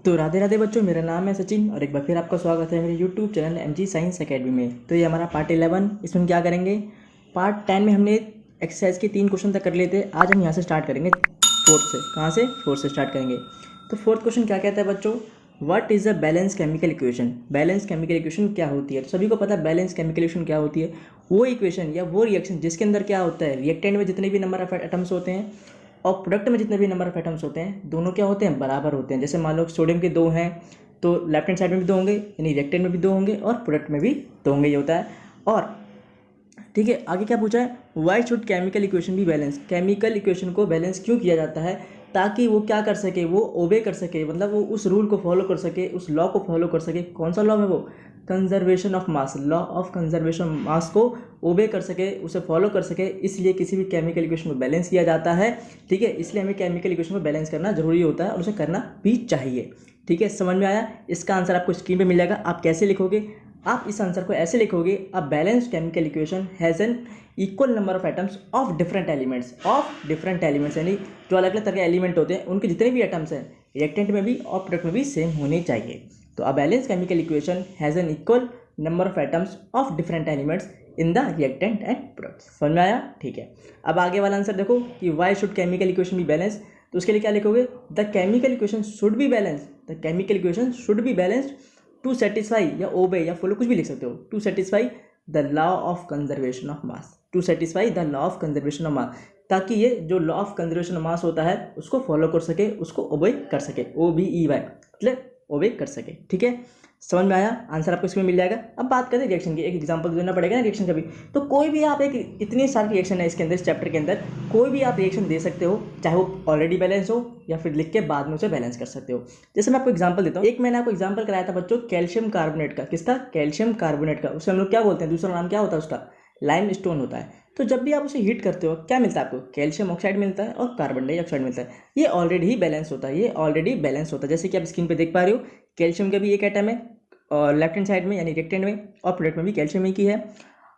तो राधे राधे बच्चों, मेरा नाम है सचिन और एक बार फिर आपका स्वागत है मेरे YouTube channel MG science academy में। तो ये हमारा पार्ट 11। इसमें हम क्या करेंगे, पार्ट 10 में हमने एक्सरसाइज के 3 क्वेश्चन तक कर लिए थे। आज हम यहाँ से स्टार्ट करेंगे फोर्थ से। कहाँ से? फोर्थ से स्टार्ट करेंगे। तो फोर्थ क्वेश्चन क्या कहता है बच्चों, what is a balance chemical equation. Balance chemical equation क्या होती है? तो सभी को पता है बैलेंस केमिकल इक्वेशन क्या होती है। वो इक्वेशन या वो रिएक्शन जिसके अंदर क्या होता है, रिएक्टेंट में जितने भी नंबर ऑफ एटम्स होते हैं और प्रोडक्ट में जितने भी नंबर ऑफ एटम्स होते हैं, दोनों क्या होते हैं, बराबर होते हैं। जैसे मान लो सोडियम के 2 हैं तो लेफ्ट हैंड साइड में भी 2 होंगे, यानी रिएक्टेंट में भी 2 होंगे और प्रोडक्ट में भी 2 होंगे, ये होता है। और ठीक है, आगे क्या पूछा है, वाई शुड केमिकल इक्वेशन भी बैलेंस। केमिकल इक्वेशन को बैलेंस क्यों किया जाता है? ताकि वो क्या कर सके, वो ओबे कर सके, मतलब वो उस रूल को फॉलो कर सके, उस लॉ को फॉलो कर सके। कौन सा लॉ है वो? Conservation of mass, law of conservation mass को ओबे कर सके, उसे फॉलो कर सके। इसलिए किसी भी केमिकल इक्वेशन को बैलेंस किया जाता है। ठीक है, इसलिए हमें केमिकल इक्वेशन को बैलेंस करना जरूरी होता है और उसे करना भी चाहिए। ठीक है, समझ में आया? इसका आंसर आपको स्क्रीन पे मिल जाएगा। आप कैसे लिखोगे? आप इस आंसर को ऐसे लिखोगे, a balanced chemical equation has an equal number of atoms of different elements, यानी जो अलग अलग तरह के एलिमेंट होते हैं उनके जितने भी एटम्स हैं रिएक्टेंट में भी और प्रोडक्ट में भी सेम होने चाहिए। तो a balanced chemical equation has an equal number of atoms of different elements in the reactant and product. समझ में आया? ठीक है, अब आगे वाला आंसर देखो कि why should chemical equation be balance. तो उसके लिए क्या लिखोगे, the chemical equation should be balance, the chemical equation should be balanced to satisfy या ओबे या फॉलो, कुछ भी लिख सकते हो, to satisfy the law of conservation of mass, to satisfy the law of conservation of mass, ताकि ये जो law of conservation of mass होता है उसको फॉलो कर सके, उसको ओबे कर सके, OBEY मतलब ओबे कर सके। ठीक है, समझ में आया? आंसर आपको इसमें मिल जाएगा। अब बात करें रिएक्शन की, एक एग्जांपल देना पड़ेगा ना रिएक्शन का भी। तो कोई भी आप एक, इतनी सारी रिएक्शन है इसके अंदर, इस चैप्टर के अंदर कोई भी आप रिएक्शन दे सकते हो, चाहे वो ऑलरेडी बैलेंस हो या फिर लिख के बाद में उसे बैलेंस कर सकते हो। जैसे मैं आपको एग्जांपल देता हूँ, एक मैंने आपको एग्जांपल कराया था बच्चों कैल्शियम कार्बोनेट का। किसका? कैल्शियम कार्बोनेट का। उसे हम लोग क्या बोलते हैं, दूसरा नाम क्या होता है उसका? लाइम स्टोन होता है। तो जब भी आप उसे हीट करते हो क्या मिलता है आपको? कैल्शियम ऑक्साइड मिलता है और कार्बन डाइऑक्साइड मिलता है। ये ऑलरेडी ही बैलेंस होता है, ये ऑलरेडी बैलेंस होता है। जैसे कि आप स्क्रीन पे देख पा रहे हो, कैल्शियम का भी एक एटम है और लेफ्ट हैंड साइड में यानी रिएक्टेंट में, और प्रोडक्ट में भी कैल्शियम एक ही है,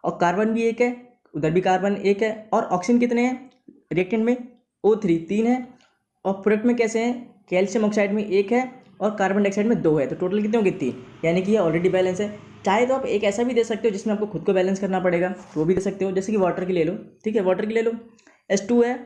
और कार्बन भी एक है, उधर भी कार्बन एक है, और ऑक्सीजन कितने हैं रिएक्टेंट में? O3 3 है, और प्रोडक्ट में कैसे हैं? कैल्शियम ऑक्साइड में 1 है और कार्बन डाइऑक्साइड में 2 है। तो टोटल कितने होंगे? 3, यानी कि ये ऑलरेडी बैलेंस है। चाहे तो आप एक ऐसा भी दे सकते हो जिसमें आपको खुद को बैलेंस करना पड़ेगा, तो वो भी दे सकते हो। जैसे कि वाटर की ले लो, ठीक है, वाटर की ले लो, H2 है,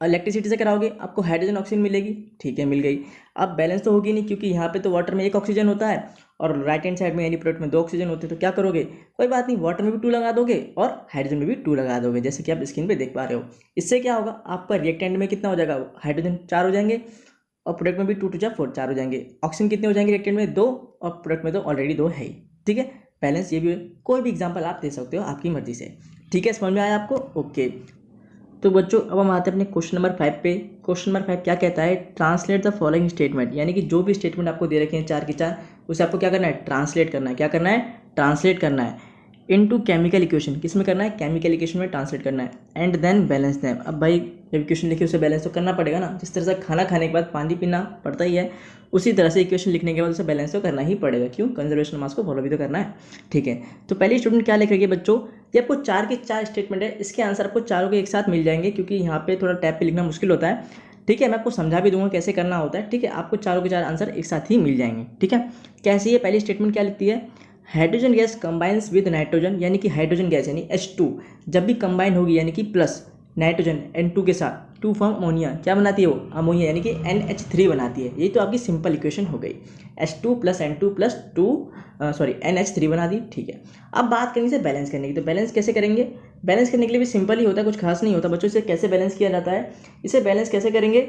इलेक्ट्रिसिटी से कराओगे आपको हाइड्रोजन ऑक्सीजन मिलेगी, ठीक है, मिल गई। अब बैलेंस तो होगी नहीं क्योंकि यहाँ पे तो वाटर में 1 ऑक्सीजन होता है और राइट हैंड साइड में यानी प्रोडक्ट में 2 ऑक्सीजन होते हैं। तो क्या करोगे? कोई बात नहीं, वाटर में भी 2 लगा दोगे और हाइड्रोजन में भी 2 लगा दोगे, जैसे कि आप स्क्रीन पे देख पा रहे हो। इससे क्या होगा, आपका रिएक्टेंट में कितना हो जाएगा? हाइड्रोजन 4 हो जाएंगे और प्रोडक्ट में भी 2 2 4 4 हो जाएंगे। ऑक्सीजन कितने हो जाएंगे रिएक्टेंट में? 2, और प्रोडक्ट में तो ऑलरेडी 2 है ही। ठीक है, बैलेंस ये भी है। कोई भी एग्जाम्पल आप दे सकते हो आपकी मर्जी से। ठीक है, समझ में आया आपको? ओके, तो बच्चों अब हम आते हैं अपने क्वेश्चन नंबर 5 पे। क्वेश्चन नंबर 5 क्या कहता है, ट्रांसलेट द फॉलोइंग स्टेटमेंट, यानी कि जो भी स्टेटमेंट आपको दे रखे हैं 4 की 4, उसे आपको क्या करना है? ट्रांसलेट करना है। क्या करना है? ट्रांसलेट करना है इनटू केमिकल इक्वेशन। किस में करना है? केमिकल इक्वेशन में ट्रांसलेट करना है। And then balance them. अब भाई जब इक्वेशन लिखी उसे बैलेंस तो करना पड़ेगा ना, जिस तरह से खाना खाने के बाद पानी पीना पड़ता ही है, उसी तरह से इक्वेशन लिखने के बाद उसे बैलेंस तो करना ही पड़ेगा। क्यों? कंजर्वेशन मास को फॉलो भी तो करना है। ठीक है, तो पहली स्टूडेंट क्या लिख रही है बच्चों, ये आपको 4 के 4 स्टेटमेंट है, इसके आंसर आपको चारों के एक साथ मिल जाएंगे क्योंकि यहाँ पे थोड़ा टैब पे लिखना मुश्किल होता है। ठीक है, मैं आपको समझा भी दूंगा कैसे करना होता है। ठीक है, आपको चारों के 4 आंसर एक साथ ही मिल जाएंगे। ठीक है, कैसी है पहली स्टेटमेंट, क्या लिखती है, hydrogen gas combines with nitrogen, यानी कि हाइड्रोजन गैस यानी H2 जब भी कंबाइन होगी यानी कि प्लस नाइट्रोजन N2 के साथ टू फॉर्म अमोनिया, क्या बनाती है वो? अमोनिया, यानी कि NH3 बनाती है। ये तो आपकी सिंपल इक्वेशन हो गई, H2 + N2 + 2 NH3 बना दी। ठीक है, अब बात करनी से बैलेंस करने की। तो बैलेंस कैसे करेंगे? बैलेंस करने के लिए भी सिंपल ही होता है, कुछ खास नहीं होता बच्चों। इसे कैसे बैलेंस किया जाता है, इसे बैलेंस कैसे करेंगे,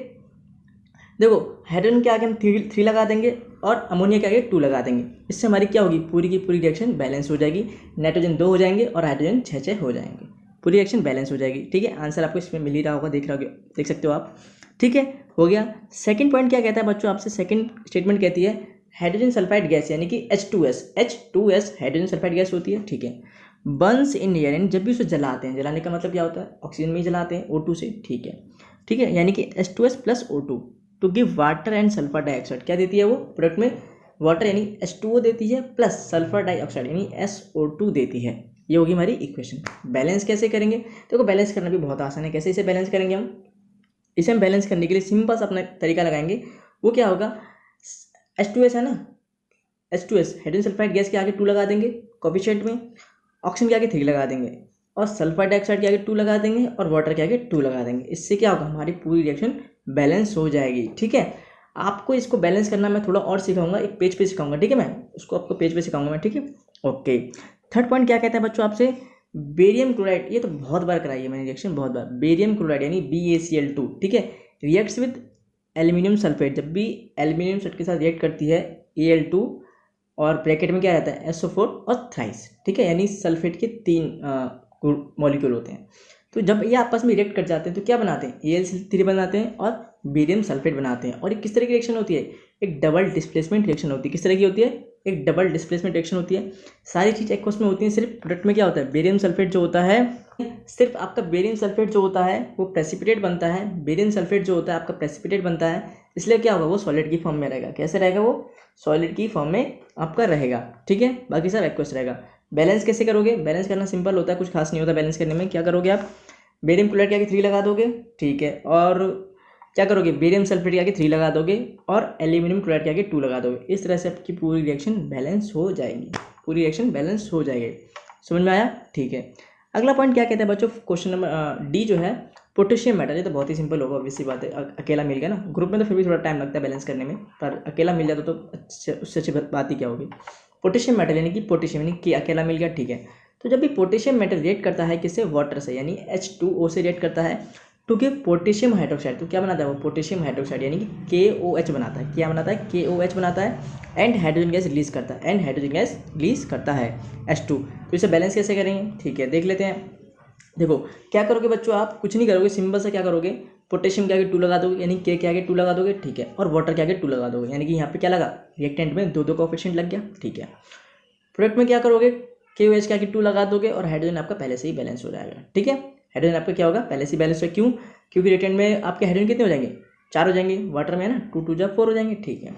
देखो हाइड्रोजन के आगे हम 3 लगा देंगे और अमोनिया के आगे 2 लगा देंगे। इससे हमारी क्या होगी, पूरी की पूरी रिएक्शन बैलेंस हो जाएगी। नाइट्रोजन 2 हो जाएंगे और हाइड्रोजन 6 हो जाएंगे, पूरी रिएक्शन बैलेंस हो जाएगी। ठीक है, आंसर आपको इसमें मिल ही रहा होगा, देख सकते हो आप। ठीक है, हो गया। सेकंड पॉइंट क्या कहता है बच्चों आपसे, सेकंड स्टेटमेंट कहती है हाइड्रोजन सल्फाइड गैस यानी कि H2S हाइड्रोजन सल्फाइड गैस होती है। ठीक है, बर्न्स इन एयर, यानी जब भी उसे जलाते हैं, जलाने का मतलब क्या होता है, ऑक्सीजन में ही जलाते हैं O2 से। ठीक है, यानी कि H2S + O2 to give water and sulphur dioxide. क्या देती है वो? प्रोडक्ट में वाटर यानी H2O देती है प्लस सल्फर डाइऑक्साइड यानी SO2 देती है। ये होगी हमारी इक्वेशन। बैलेंस कैसे करेंगे? देखो बैलेंस करना भी बहुत आसान है। कैसे इसे बैलेंस करेंगे हम? इसे हम बैलेंस करने के लिए सिंपल सा अपना तरीका लगाएंगे। वो क्या होगा, H2S है ना, H2S हाइड्रोजन सल्फाइड गैस के आगे 2 लगा देंगे कोफिशिएंट में, ऑक्सीजन के आगे 3 लगा देंगे और सल्फर डाइऑक्साइड के आगे 2 लगा देंगे और वाटर के आगे 2 लगा देंगे। इससे क्या होगा, हमारी पूरी रिएक्शन बैलेंस हो जाएगी। ठीक है, आपको इसको बैलेंस करना मैं थोड़ा और सिखाऊंगा, एक पेज पे सिखाऊंगा। ठीक है, मैं उसको आपको पेज पे सिखाऊंगा मैं। ठीक है, ओके। थर्ड पॉइंट क्या कहता है बच्चों आपसे, बेरियम क्लोराइड। ये तो बहुत बार कराई है मैंने रिएक्शन, बहुत बार। बेरियम क्लोराइड यानी BaCl2, ठीक है, रिएक्ट्स विद एल्यूमिनियम सल्फेट। जब भी एल्यूमिनियम सल्फेट के साथ रिएक्ट करती है Al2, और ब्रैकेट में क्या रहता है SO4 और थ्राइस। ठीक है, यानी सल्फेट के 3 मॉलिक्यूल होते हैं। तो जब ये आपस में रिएक्ट कर जाते हैं तो क्या बनाते हैं, Al3 बनाते हैं और बेरियम सल्फेट बनाते हैं। और ये किस तरह की रिएक्शन होती है, एक डबल डिस्प्लेसमेंट रिएक्शन होती है। किस तरह की होती है, एक डबल डिस्प्लेसमेंट रिएक्शन होती है। सारी चीज़ एक्वस में होती है, सिर्फ प्रोडक्ट में क्या होता है, बेरियम सल्फेट जो होता है, सिर्फ आपका बेरियम सल्फेट जो होता है वो प्रेसिपिटेट बनता है। बेरियम सल्फेट जो होता है आपका प्रेसिपिटेट बनता है, इसलिए क्या होगा, वो सॉलिड की फॉर्म में रहेगा। कैसे रहेगा, वो सॉलिड की फॉर्म में आपका रहेगा। ठीक है, बाकी सब एक्वस रहेगा। बैलेंस कैसे करोगे, बैलेंस करना सिंपल होता है, कुछ खास नहीं होता बैलेंस करने में। क्या करोगे आप, बेरियम क्लोराइड के आगे 3 लगा दोगे, ठीक है, और क्या करोगे, बेरियम सल्फेट के आगे 3 लगा दोगे और एल्यूमिनियम क्लोराइड के आगे 2 लगा दोगे। इस तरह से आपकी पूरी रिएक्शन बैलेंस हो जाएगी, पूरी रिएक्शन बैलेंस हो जाएगी। समझ में आया, ठीक है। अगला पॉइंट क्या कहता है बच्चों, क्वेश्चन नंबर डी जो है, पोटेशियम मेटल। ये तो बहुत ही सिंपल होगा, ऑब्वियस सी बात है, अकेला मिल गया ना। ग्रुप में तो फिर भी थोड़ा टाइम लगता है बैलेंस करने में, पर अकेला मिल जाता तो उससे अच्छी बात ही क्या होगी। पोटेशियम मेटल यानी कि पोटेशियम यानी कि अकेला मिल गया, ठीक है। तो जब भी पोटेशियम मेटल रिएक्ट करता है किससे, वाटर से, यानी H2O से रिएक्ट करता है टू गिव पोटेशियम हाइड्रोक्साइड। तो क्या बनाता है वो, पोटेशियम हाइड्रोक्साइड यानी कि KOH बनाता है। क्या बनाता है, KOH बनाता है एंड हाइड्रोजन गैस रिलीज करता है, एंड हाइड्रोजन गैस रिलीज करता है H2। तो इसे बैलेंस कैसे करेंगे, ठीक है, देख लेते हैं। देखो क्या करोगे बच्चों, आप कुछ नहीं करोगे, सिंपल से क्या करोगे, पोटेशियम के आगे 2 लगा दोगे यानी K के आगे 2 लगा दोगे, ठीक है, और वाटर के आगे 2 लगा दोगे, यानी कि यहाँ पे क्या लगा, रिएक्टेंट में 2 कोएफिशिएंट लग गया, ठीक है। प्रोडक्ट में क्या करोगे, KOH के आगे 2 लगा दोगे और हाइड्रोजन आपका पहले से ही बैलेंस हो जाएगा। ठीक है, हाइड्रोजन आपका क्या होगा, पहले से ही बैलेंस हो। क्यों, क्योंकि रिएक्टेंट में आपके हाइड्रोजन कितने हो जाएंगे, 4 हो जाएंगे, वाटर में है ना 2 2 4 हो जाएंगे, ठीक है।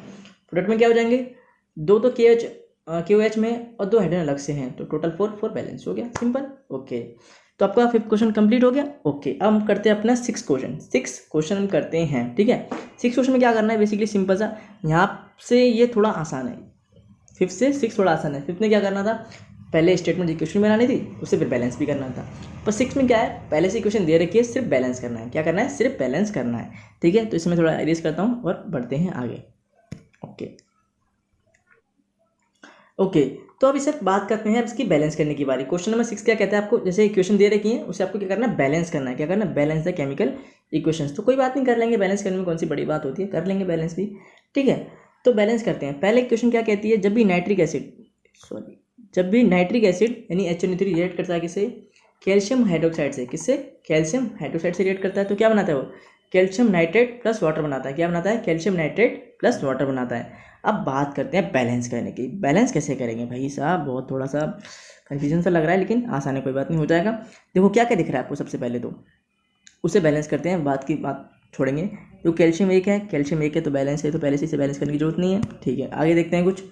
प्रोडक्ट में क्या हो जाएंगे, 2 तो KOH में और 2 हाइड्रोजन अलग से हैं, तो टोटल 4 बैलेंस हो गया, सिंपल, ओके। तो आपका 5th क्वेश्चन कंप्लीट हो गया, ओके। अब हम करते हैं अपना 6th क्वेश्चन। 6th क्वेश्चन हम करते हैं, ठीक है। 6th क्वेश्चन में क्या करना है, बेसिकली सिंपल सा, यहाँ से ये थोड़ा आसान है, 5th से 6th थोड़ा आसान है। 5th में क्या करना था, पहले स्टेटमेंट इक्वेशन बनानी थी, उससे फिर बैलेंस भी करना था। पर 6th में क्या है, पहले से इक्वेशन दे रखी है, सिर्फ बैलेंस करना है। क्या करना है, सिर्फ बैलेंस करना है, ठीक है। तो इसमें थोड़ा एरेज करता हूँ और बढ़ते हैं आगे, ओके ओके। तो अब इसे बात करते हैं अब इसकी बैलेंस करने की बारी। क्वेश्चन नंबर 6 क्या कहता है आपको, जैसे इक्वेशन दे रखी है उसे आपको क्या करना है, बैलेंस करना है। क्या करना है, बैलेंस द केमिकल इक्वेशंस। तो कोई बात नहीं, कर लेंगे, बैलेंस करने में कौन सी बड़ी बात होती है, कर लेंगे बैलेंस भी, ठीक है। तो बैलेंस करते हैं। पहले क्वेश्चन क्या कहती है, जब भी नाइट्रिक एसिड यानी HNO3 रिएक्ट करता है किससे, कैल्शियम हाइड्रोक्साइड से। किससे, कैल्शियम हाइड्रोक्साइड से रिएक्ट करता है, तो क्या बनाता है वो, कैल्शियम नाइट्रेट प्लस वाटर बनाता है। क्या बनाता है, कैल्शियम नाइट्रेट प्लस वाटर बनाता है। अब बात करते हैं बैलेंस करने की। बैलेंस कैसे करेंगे भाई साहब, बहुत थोड़ा सा कन्फ्यूजन सा लग रहा है, लेकिन आसान है, कोई बात नहीं, हो जाएगा। देखो क्या क्या दिख रहा है आपको, सबसे पहले तो उसे बैलेंस करते हैं, बात की बात छोड़ेंगे। तो कैल्शियम 1 है, कैल्शियम 1 है तो बैलेंस है, तो पहले से इसे बैलेंस करने की जरूरत नहीं है, ठीक है। आगे देखते हैं कुछ,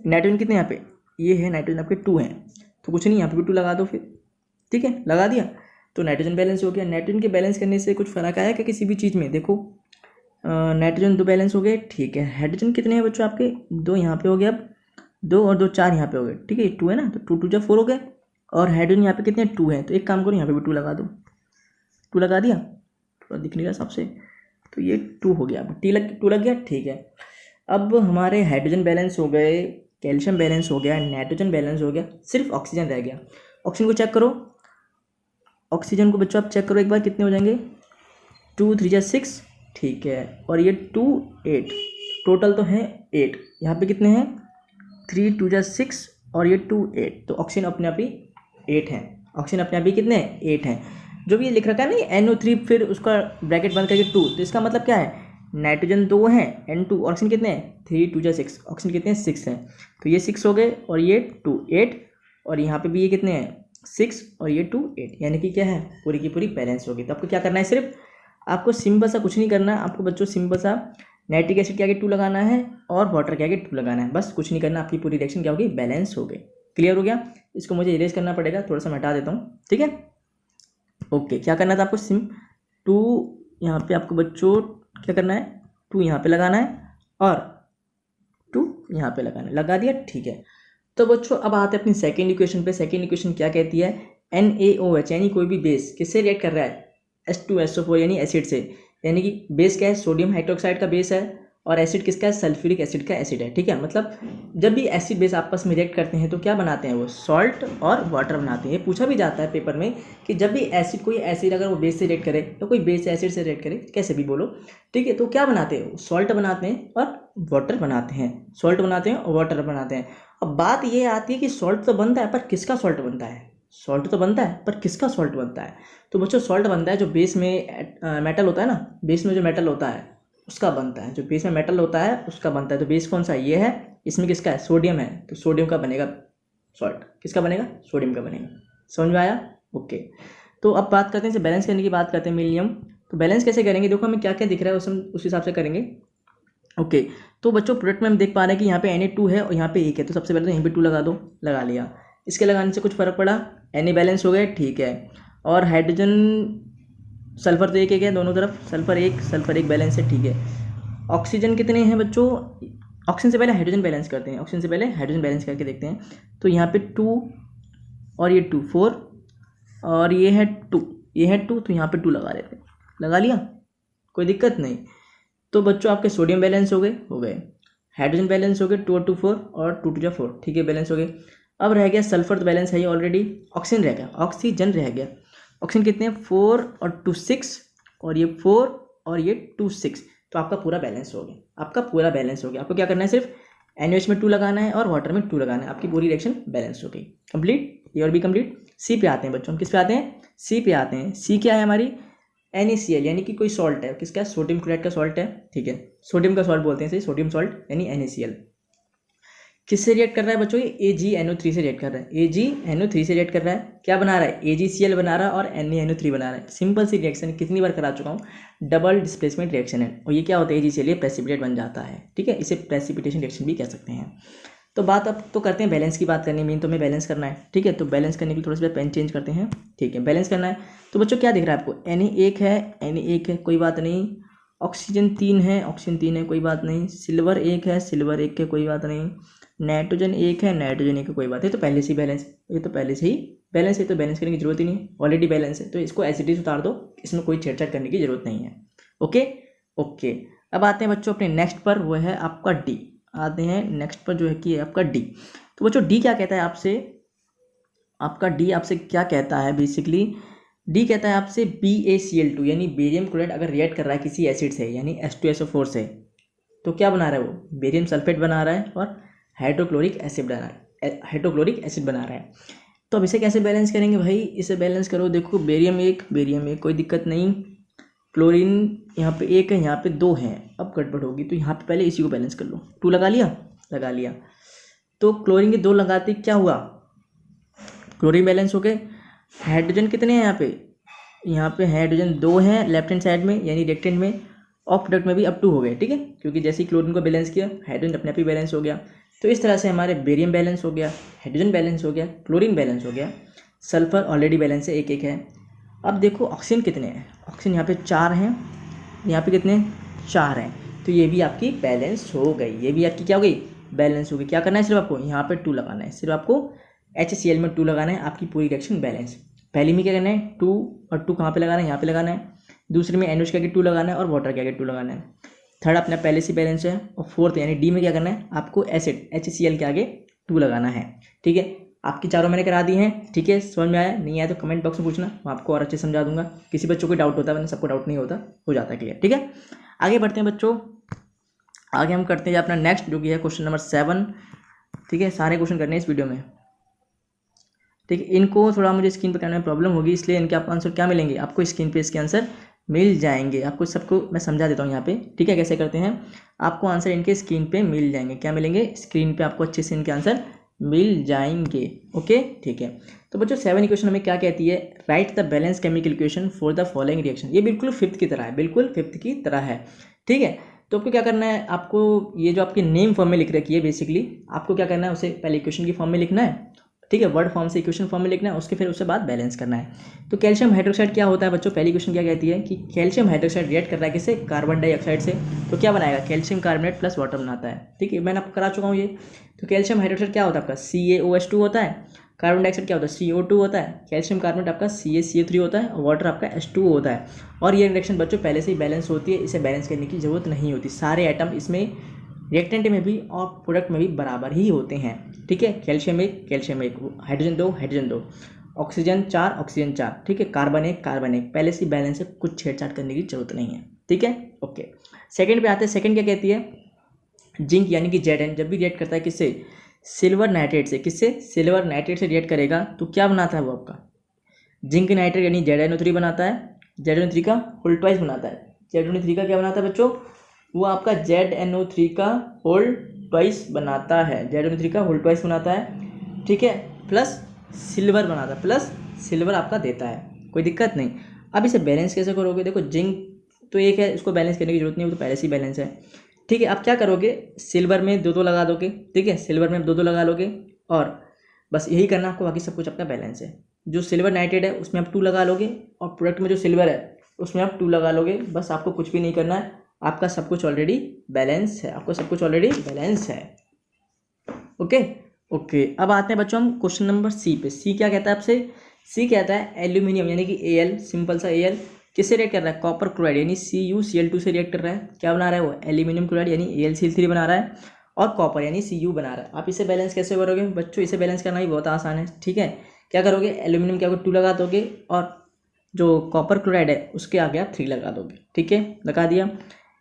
नाइट्रोजन कितने यहाँ पे, ये है नाइट्रोजन आपके 2 हैं, तो कुछ नहीं, यहाँ पे भी 2 लगा दो फिर, ठीक है, लगा दिया तो नाइट्रोजन बैलेंस हो गया। नाइट्रोजन के बैलेंस करने से कुछ फर्क आया क्या किसी भी चीज़ में, देखो नाइट्रोजन 2 बैलेंस हो गए, ठीक है। हाइड्रोजन कितने हैं बच्चों आपके, 2 यहाँ पे हो गया, अब 2 और 2 4 यहाँ पे हो गए, ठीक है, 2 है ना, तो 2 2 4 हो गए। और हाइड्रोजन यहाँ पे कितने 2 हैं, तो एक काम करो यहाँ पे भी 2 लगा दो, 2 लगा दिया, थोड़ा दिख नहीं रहा सबसे, तो ये 2 हो गया, 2 लग गया, ठीक है। अब हमारे हाइड्रोजन बैलेंस हो गए, कैल्शियम बैलेंस हो गया, नाइट्रोजन बैलेंस हो गया, सिर्फ ऑक्सीजन रह गया। ऑक्सीजन को चेक करो, ऑक्सीजन को बच्चों आप चेक करो एक बार, कितने हो जाएंगे, 2 3 जा 6, ठीक है, और ये 2 8, टोटल तो है 8। यहाँ पे कितने हैं, 3 2 जा 6 और ये 2 8, तो ऑक्सीजन अपने आप ही 8 हैं। ऑक्सीजन अपने आप ही कितने हैं, 8 हैं। जो भी ये लिख रखा है ना NO3 फिर उसका ब्रैकेट बंद करके 2, तो इसका मतलब क्या है, नाइट्रोजन 2 है N2, ऑक्सीजन कितने हैं, 3 2 जा 6, ऑक्सीजन कितने हैं 6 हैं, तो ये 6 हो गए और ये 2 8, और यहाँ पे भी ये कितने हैं 6 और ये 2 8, यानी कि क्या है, पूरी की पूरी बैलेंस होगी। तो आपको क्या करना है, सिर्फ आपको सिंपल सा कुछ नहीं करना है, आपको बच्चों सिंपल सा नाइट्रिक एसिड के आगे 2 लगाना है और वाटर के आगे 2 लगाना है, बस कुछ नहीं करना, आपकी पूरी रिएक्शन क्या होगी, बैलेंस हो गई। क्लियर हो गया, इसको मुझे इरेज करना पड़ेगा, थोड़ा सा मैं हटा देता हूँ, ठीक है, ओके। क्या करना था आपको, 2 यहाँ पे आपको बच्चों क्या करना है, 2 यहाँ पे लगाना है और यहाँ पे लगाना, लगा दिया, ठीक है। तो बच्चों अब आते हैं अपनी सेकेंड इक्वेशन पे। सेकेंड इक्वेशन क्या कहती है, NaOH यानी कोई भी बेस किससे रिएक्ट कर रहा है, H2SO4 यानी एसिड से। यानी कि बेस क्या है, सोडियम हाइड्रोक्साइड का बेस है, और एसिड किसका है, सल्फ्यूरिक एसिड का एसिड है, ठीक है। मतलब जब भी एसिड बेस आपस में रिएक्ट करते हैं तो क्या बनाते हैं, वो सॉल्ट और वाटर बनाते हैं। ये पूछा भी जाता है पेपर में कि जब भी एसिड, कोई एसिड अगर वो बेस से रिएक्ट करे, तो कोई बेस एसिड से रिएक्ट करे, कैसे भी बोलो, ठीक है, तो क्या बनाते हैं, सॉल्ट बनाते हैं और वाटर बनाते हैं, सॉल्ट बनाते हैं और वाटर बनाते हैं। अब बात ये आती है कि सॉल्ट तो बनता है, पर किसका सॉल्ट बनता है, सॉल्ट तो बनता है पर किसका सॉल्ट बनता है। तो बच्चों सॉल्ट बनता है जो बेस में मेटल होता है ना, बेस में जो मेटल होता है उसका बनता है, जो बेस में मेटल होता है उसका बनता है। तो बेस कौन सा है, ये है, इसमें किसका है, सोडियम है, तो सोडियम का बनेगा सॉल्ट, किसका बनेगा, सोडियम का बनेगा। समझ में आया, ओके। तो अब बात करते हैं, बैलेंस करने की बात करते हैं मेन नियम। तो बैलेंस कैसे करेंगे, देखो हमें क्या क्या दिख रहा है उस हिसाब से करेंगे, ओके। तो बच्चों प्रोडक्ट में हम देख पा रहे हैं कि यहाँ पे Na2 है और यहाँ पे 1 है, तो सबसे पहले तो यहीं पे 2 लगा दो, लगा लिया। इसके लगाने से कुछ फर्क पड़ा, Na बैलेंस हो गए, ठीक है। और हाइड्रोजन सल्फर तो एक है दोनों तरफ, सल्फर एक बैलेंस है, ठीक है। ऑक्सीजन कितने हैं बच्चों, ऑक्सीजन से पहले हाइड्रोजन बैलेंस करते हैं, ऑक्सीजन से पहले हाइड्रोजन बैलेंस करके देखते हैं। तो यहाँ पे 2 और ये 2 4 और ये है 2, ये है 2, तो यहाँ पे 2 लगा लेते हैं, लगा लिया, कोई दिक्कत नहीं। तो बच्चों आपके सोडियम बैलेंस हो गए, हाइड्रोजन बैलेंस हो गए, 2 और 2 4 और 2 2 4, ठीक है, बैलेंस हो गए। अब रह गया सल्फर, तो बैलेंस है ये ऑलरेडी। ऑक्सीजन रह गया, ऑक्सीजन रह गया। ऑक्सीजन कितने हैं, 4 और 2 6 और ये 4 और ये 2 6, तो आपका पूरा बैलेंस हो गया, आपका पूरा बैलेंस हो गया। आपको क्या करना है, सिर्फ NaOH में 2 लगाना है और वाटर में 2 लगाना है, आपकी पूरी रिएक्शन बैलेंस हो गई, कंप्लीट। ये और भी कंप्लीट। सी पे आते हैं बच्चों, हम किस पे आते हैं, सी पे आते हैं। सी क्या है हमारी, NaCl यानी कि कोई सॉल्ट है, किसका, सोडियम क्लोराइड का सॉल्ट है, ठीक है, सोडियम का सॉल्ट बोलते हैं सही, सोडियम सॉल्ट यानी NaCl। किससे रिएक्ट कर रहा है बच्चों, ये AgNO3 से रिएक्ट कर रहा है, AgNO3 से रिएक्ट कर रहा है। क्या बना रहा है, AgCl बना रहा है और NaNO3 बना रहा है। सिंपल सी रिएक्शन, कितनी बार करा चुका हूँ, डबल डिस्प्लेसमेंट रिएक्शन है। और ये क्या होता है, AgCl ये प्रेसिपिटेट बन जाता है, ठीक है, इसे प्रेसिपिटेशन रिएक्शन भी कह सकते हैं। तो बात अब तो करते हैं बैलेंस की बात करनी, मेन तो हमें बैलेंस करना है, ठीक है। तो बैलेंस करने के लिए थोड़ा सा पेन चेंज करते हैं, ठीक है, बैलेंस करना है। तो बच्चों क्या दिख रहा है आपको, Na1 है, कोई बात नहीं। ऑक्सीजन 3 है, कोई बात नहीं। सिल्वर 1 है, कोई बात नहीं। नाइट्रोजन 1 है, कोई बात है। तो पहले से ही बैलेंस, ये तो पहले से ही बैलेंस है, तो बैलेंस करने की जरूरत ही नहीं, ऑलरेडी बैलेंस है, तो इसको एज इट उतार दो, इसमें कोई छेड़छाड़ करने की जरूरत नहीं है, ओके। अब आते हैं बच्चों अपने नेक्स्ट पर, वो है आपका डी। आते हैं नेक्स्ट पर जो है कि आपका डी। तो बच्चों डी क्या कहता है आपसे, आपका डी आपसे क्या कहता है, बेसिकली डी कहता है आपसे BaCl2 यानी बेरियम क्लोराइड अगर रिएक्ट कर रहा है किसी एसिड से यानी H2SO4 से, तो क्या बना रहा है वो, बेरियम सल्फेट बना रहा है और हाइड्रोक्लोरिक एसिड बना रहा है। तो अब इसे कैसे बैलेंस करेंगे भाई, इसे बैलेंस करो, देखो बेरियम एक कोई दिक्कत नहीं। क्लोरीन यहाँ पे 1 है, यहाँ पे 2 है, अब गड़बड़ होगी, तो यहाँ पे पहले इसी को बैलेंस कर लो। 2 लगा लिया। तो क्लोरीन के 2 लगाते क्या हुआ, क्लोरीन बैलेंस हो गए। हाइड्रोजन कितने हैं यहाँ पे हाइड्रोजन 2 हैं लेफ्ट हैंड साइड में यानी रिएक्टेंट में, और प्रोडक्ट में भी अब 2 हो गए, ठीक है, क्योंकि जैसे ही क्लोरीन को बैलेंस किया हाइड्रोजन अपने आप ही बैलेंस हो गया। तो इस तरह से हमारे बेरियम बैलेंस हो गया, हाइड्रोजन बैलेंस हो गया, क्लोरीन बैलेंस हो गया, सल्फर ऑलरेडी बैलेंस है, 1 है। अब देखो ऑक्सीजन कितने हैं, ऑक्सीजन यहाँ पे 4 हैं, यहाँ पे कितने 4 हैं, तो ये भी आपकी बैलेंस हो गई, ये भी आपकी क्या हो गई, बैलेंस हो गई। क्या करना है, सिर्फ आपको यहाँ पे 2 लगाना है, सिर्फ आपको HCl में 2 लगाना है, आपकी पूरी रिएक्शन बैलेंस। पहली में क्या करना है 2 और 2 कहाँ पे लगाना है, यहाँ पे लगाना है। दूसरे में NH के आगे 2 लगाना है और वाटर के आगे 2 लगाना है। थर्ड अपना पहले से बैलेंस है। और फोर्थ यानी डी में क्या करना है, आपको एसिड HCl के आगे 2 लगाना है, ठीक है। आपकी चारों मैंने करा दी हैं, ठीक है। समझ में आया, नहीं आया तो कमेंट बॉक्स में पूछना, मैं आपको और अच्छे समझा दूंगा। किसी बच्चों को डाउट होता है, वरना सबको डाउट नहीं होता, हो जाता है क्लियर, ठीक है। आगे बढ़ते हैं बच्चों, आगे हम करते हैं अपना नेक्स्ट जो कि है क्वेश्चन नंबर 7, ठीक है। सारे क्वेश्चन करने हैं इस वीडियो में, ठीक है। इनको थोड़ा मुझे स्क्रीन पर करने में प्रॉब्लम होगी, इसलिए इनके आपको आंसर क्या मिलेंगे, आपको स्क्रीन पे इसके आंसर मिल जाएंगे। आपको सबको मैं समझा देता हूँ यहाँ पे, ठीक है, कैसे करते हैं। आपको आंसर इनके स्क्रीन पे मिल जाएंगे, क्या मिलेंगे, स्क्रीन पे आपको अच्छे से इनके आंसर मिल जाएंगे, ओके, ठीक है। तो बच्चों 7 इक्वेशन हमें क्या कहती है, write the balance chemical equation for the following reaction. ये बिल्कुल 5th की तरह है, बिल्कुल 5th की तरह है, ठीक है। तो आपको क्या करना है, आपको ये जो आपकी नेम फॉर्म में लिख रखी है, बेसिकली आपको क्या करना है, उसे पहले इक्वेशन की फॉर्म में लिखना है, ठीक है, वर्ड फॉर्म से इक्वेशन फॉर्म में लिखना है, उसके फिर उसके बाद बैलेंस करना है। तो कैल्शियम हाइड्रोक्साइड क्या होता है बच्चों, पहली क्वेश्चन क्या कहती है कि कैल्शियम हाइड्रोक्साइड रिएक्ट कर रहा है किससे, कार्बन डाइऑक्साइड से, तो क्या बनाएगा, कैल्शियम कार्बोनेट प्लस वाटर बनाता है। ठीक है, मैंने आपको करा चुका हूँ ये। तो कैल्शियम हाइड्रोक्साइड क्या होता है आपका, CaOH2 होता है, कार्बन डाइऑक्साइड क्या होता है, CO2 होता है, कैल्शियम कार्बोनेट आपका CaCO3 होता है, और वाटर आपका H2O होता है। और ये रिएक्शन बच्चों पहले से ही बैलेंस होती है, इसे बैलेंस करने की जरूरत नहीं होती। सारे एटम इसमें रिएक्टेंट में भी और प्रोडक्ट में भी बराबर ही होते हैं। ठीक है, कैल्शियम 1, हाइड्रोजन 2, ऑक्सीजन 4, ऑक्सीजन 4। ठीक है, कार्बन 1, पहले से बैलेंस है, कुछ छेड़छाड़ करने की जरूरत नहीं है। ठीक है, ओके। सेकंड पे आते हैं, सेकंड क्या कहती है, जिंक यानी कि Zn जब भी रिएक्ट करता है किससे, सिल्वर नाइट्रेट से, किससे, सिल्वर नाइट्रेट से रिएक्ट करेगा तो क्या बनाता है वो आपका, जिंक नाइट्रेट यानी ZnO3 बनाता है, ZnO3 का होल ट्वाइस बनाता है। ZnO3 का क्या बनाता है बच्चों, वो आपका ZnO3 का होल ट्वाइस बनाता है, ZnO3 का होल ट्वाइस बनाता है। ठीक है, प्लस सिल्वर बनाता है, प्लस सिल्वर आपका देता है, कोई दिक्कत नहीं। अब इसे बैलेंस कैसे करोगे, देखो जिंक तो एक है, इसको बैलेंस करने की जरूरत नहीं, वो तो पहले से ही बैलेंस है। ठीक है, अब क्या करोगे, सिल्वर में 2 लगा दोगे। ठीक है, सिल्वर में 2 लगा लोगे, और बस यही करना आपको, बाकी सब कुछ आपका बैलेंस है। जो सिल्वर नाइट्रेट है उसमें आप 2 लगा लोगे, और प्रोडक्ट में जो सिल्वर है उसमें आप 2 लगा लोगे। बस आपको कुछ भी नहीं करना है, आपका सब कुछ ऑलरेडी बैलेंस है, आपको सब कुछ ऑलरेडी बैलेंस है। ओके ओके, अब आते हैं बच्चों हम क्वेश्चन नंबर सी पे। सी क्या कहता है आपसे, सी कहता है एल्यूमिनियम यानी कि Al, सिंपल सा Al किससे रिएक्ट कर रहा है, कॉपर क्लोराइड यानी CuCl2 से रिएक्ट कर रहा है। क्या बना रहा है वो, एल्यूमिनियम क्लोराइड यानी AlCl3 बना रहा है, और कॉपर यानी Cu बना रहा है। आप इसे बैलेंस कैसे करोगे बच्चों, इसे बैलेंस करना भी बहुत आसान है। ठीक है, क्या करोगे, एल्यूमिनियम के आगे 2 लगा दोगे, और जो कॉपर क्लोराइड है उसके आगे आप 3 लगा दोगे। ठीक है, लगा दिया,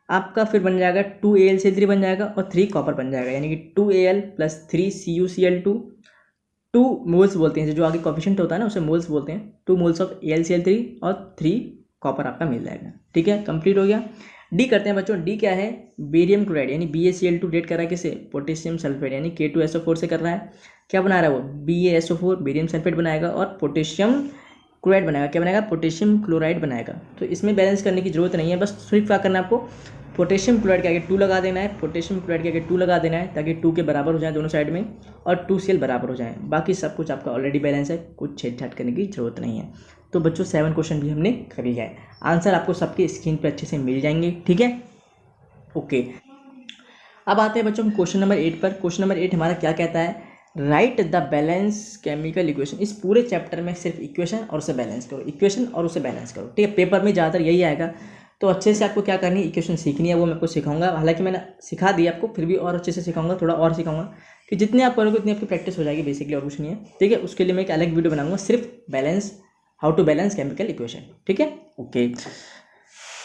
आपका फिर बन जाएगा 2AlCl3 बन जाएगा, और 3 कॉपर बन जाएगा, यानी कि 2Al प्लस 3 CuCl2। 2 मोल्स बोलते हैं, जो आगे कोफिशिएंट होता है ना उसे मोल्स बोलते हैं। 2 मोल्स ऑफ AlCl3 और 3 कॉपर आपका मिल जाएगा। ठीक है, कंप्लीट हो गया। डी करते हैं बच्चों, डी क्या है, बेरियम क्लोराइड यानी BaCl2 रिएक्ट कर रहा है किसे, पोटेशियम सल्फेट यानी K2SO4 से कर रहा है। क्या बना रहा है वो, BaSO4 बेरियम सल्फेट बनाएगा, और पोटेशियम क्लोराइड बनाएगा। क्या बनाएगा, पोटेशियम क्लोराइड बनाएगा। तो इसमें बैलेंस करने की जरूरत नहीं है, बस सिर्फ क्या करना है आपको, पोटेशियम क्लोराइड के आगे 2 लगा देना है, पोटेशियम क्लोराइड के आगे 2 लगा देना है, ताकि 2 के बराबर हो जाए दोनों साइड में, और 2Cl बराबर हो जाए। बाकी सब कुछ आपका ऑलरेडी बैलेंस है, कुछ छेड़छाड़ करने की जरूरत नहीं है। तो बच्चों 7 क्वेश्चन भी हमने कर लिया है, आंसर आपको सबके स्क्रीन पे अच्छे से मिल जाएंगे। ठीक है, ओके। अब आते हैं बच्चों क्वेश्चन नंबर 8 पर। क्वेश्चन नंबर 8 हमारा क्या कहता है, write the balance chemical equation. इस पूरे चैप्टर में सिर्फ इक्वेशन और उसे बैलेंस करो, इक्वेशन और उसे बैलेंस करो। ठीक है, पेपर में ज़्यादातर यही आएगा, तो अच्छे से आपको क्या करनी है, इक्वेशन सीखनी है, वो मैं आपको सिखाऊंगा। हालांकि मैंने सिखा दी आपको, फिर भी और अच्छे से सिखाऊंगा, थोड़ा और सिखाऊंगा, कि जितने आप करोगे उतनी आपकी प्रैक्टिस हो जाएगी बेसिकली, और कुछ नहीं है। ठीक है, उसके लिए मैं एक अलग वीडियो बनाऊंगा सिर्फ balance, how to balance chemical equation. ठीक है, ओके।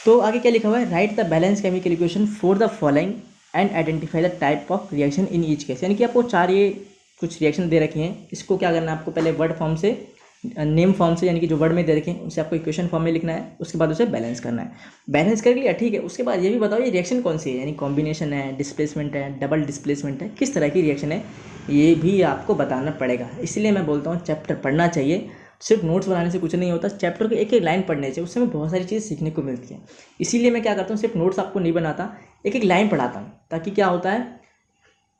तो आगे क्या लिखा हुआ है, write the balance chemical equation for the following and identify the type of reaction in each case. यानी कि आपको 4 ये कुछ रिएक्शन दे रखे हैं, इसको क्या करना है आपको, पहले वर्ड फॉर्म से, नेम फॉर्म से, यानी कि जो वर्ड में दे रखे हैं उसे आपको इक्वेशन फॉर्म में लिखना है, उसके बाद उसे बैलेंस करना है। बैलेंस कर लिया, ठीक है, उसके बाद ये भी बताओ ये रिएक्शन कौन सी है, यानी कॉम्बिनेशन है, डिस्प्लेसमेंट है, डबल डिस्प्लेसमेंट है, किस तरह की रिएक्शन है, ये भी आपको बताना पड़ेगा। इसलिए मैं बोलता हूँ चैप्टर पढ़ना चाहिए, सिर्फ नोट्स बनाने से कुछ नहीं होता, चैप्टर को एक एक लाइन पढ़ने से उससे हमें बहुत सारी चीज़ें सीखने को मिलती है। इसीलिए मैं क्या करता हूँ, सिर्फ नोट्स आपको नहीं बनाता, एक एक लाइन पढ़ाता हूँ, ताकि क्या होता है,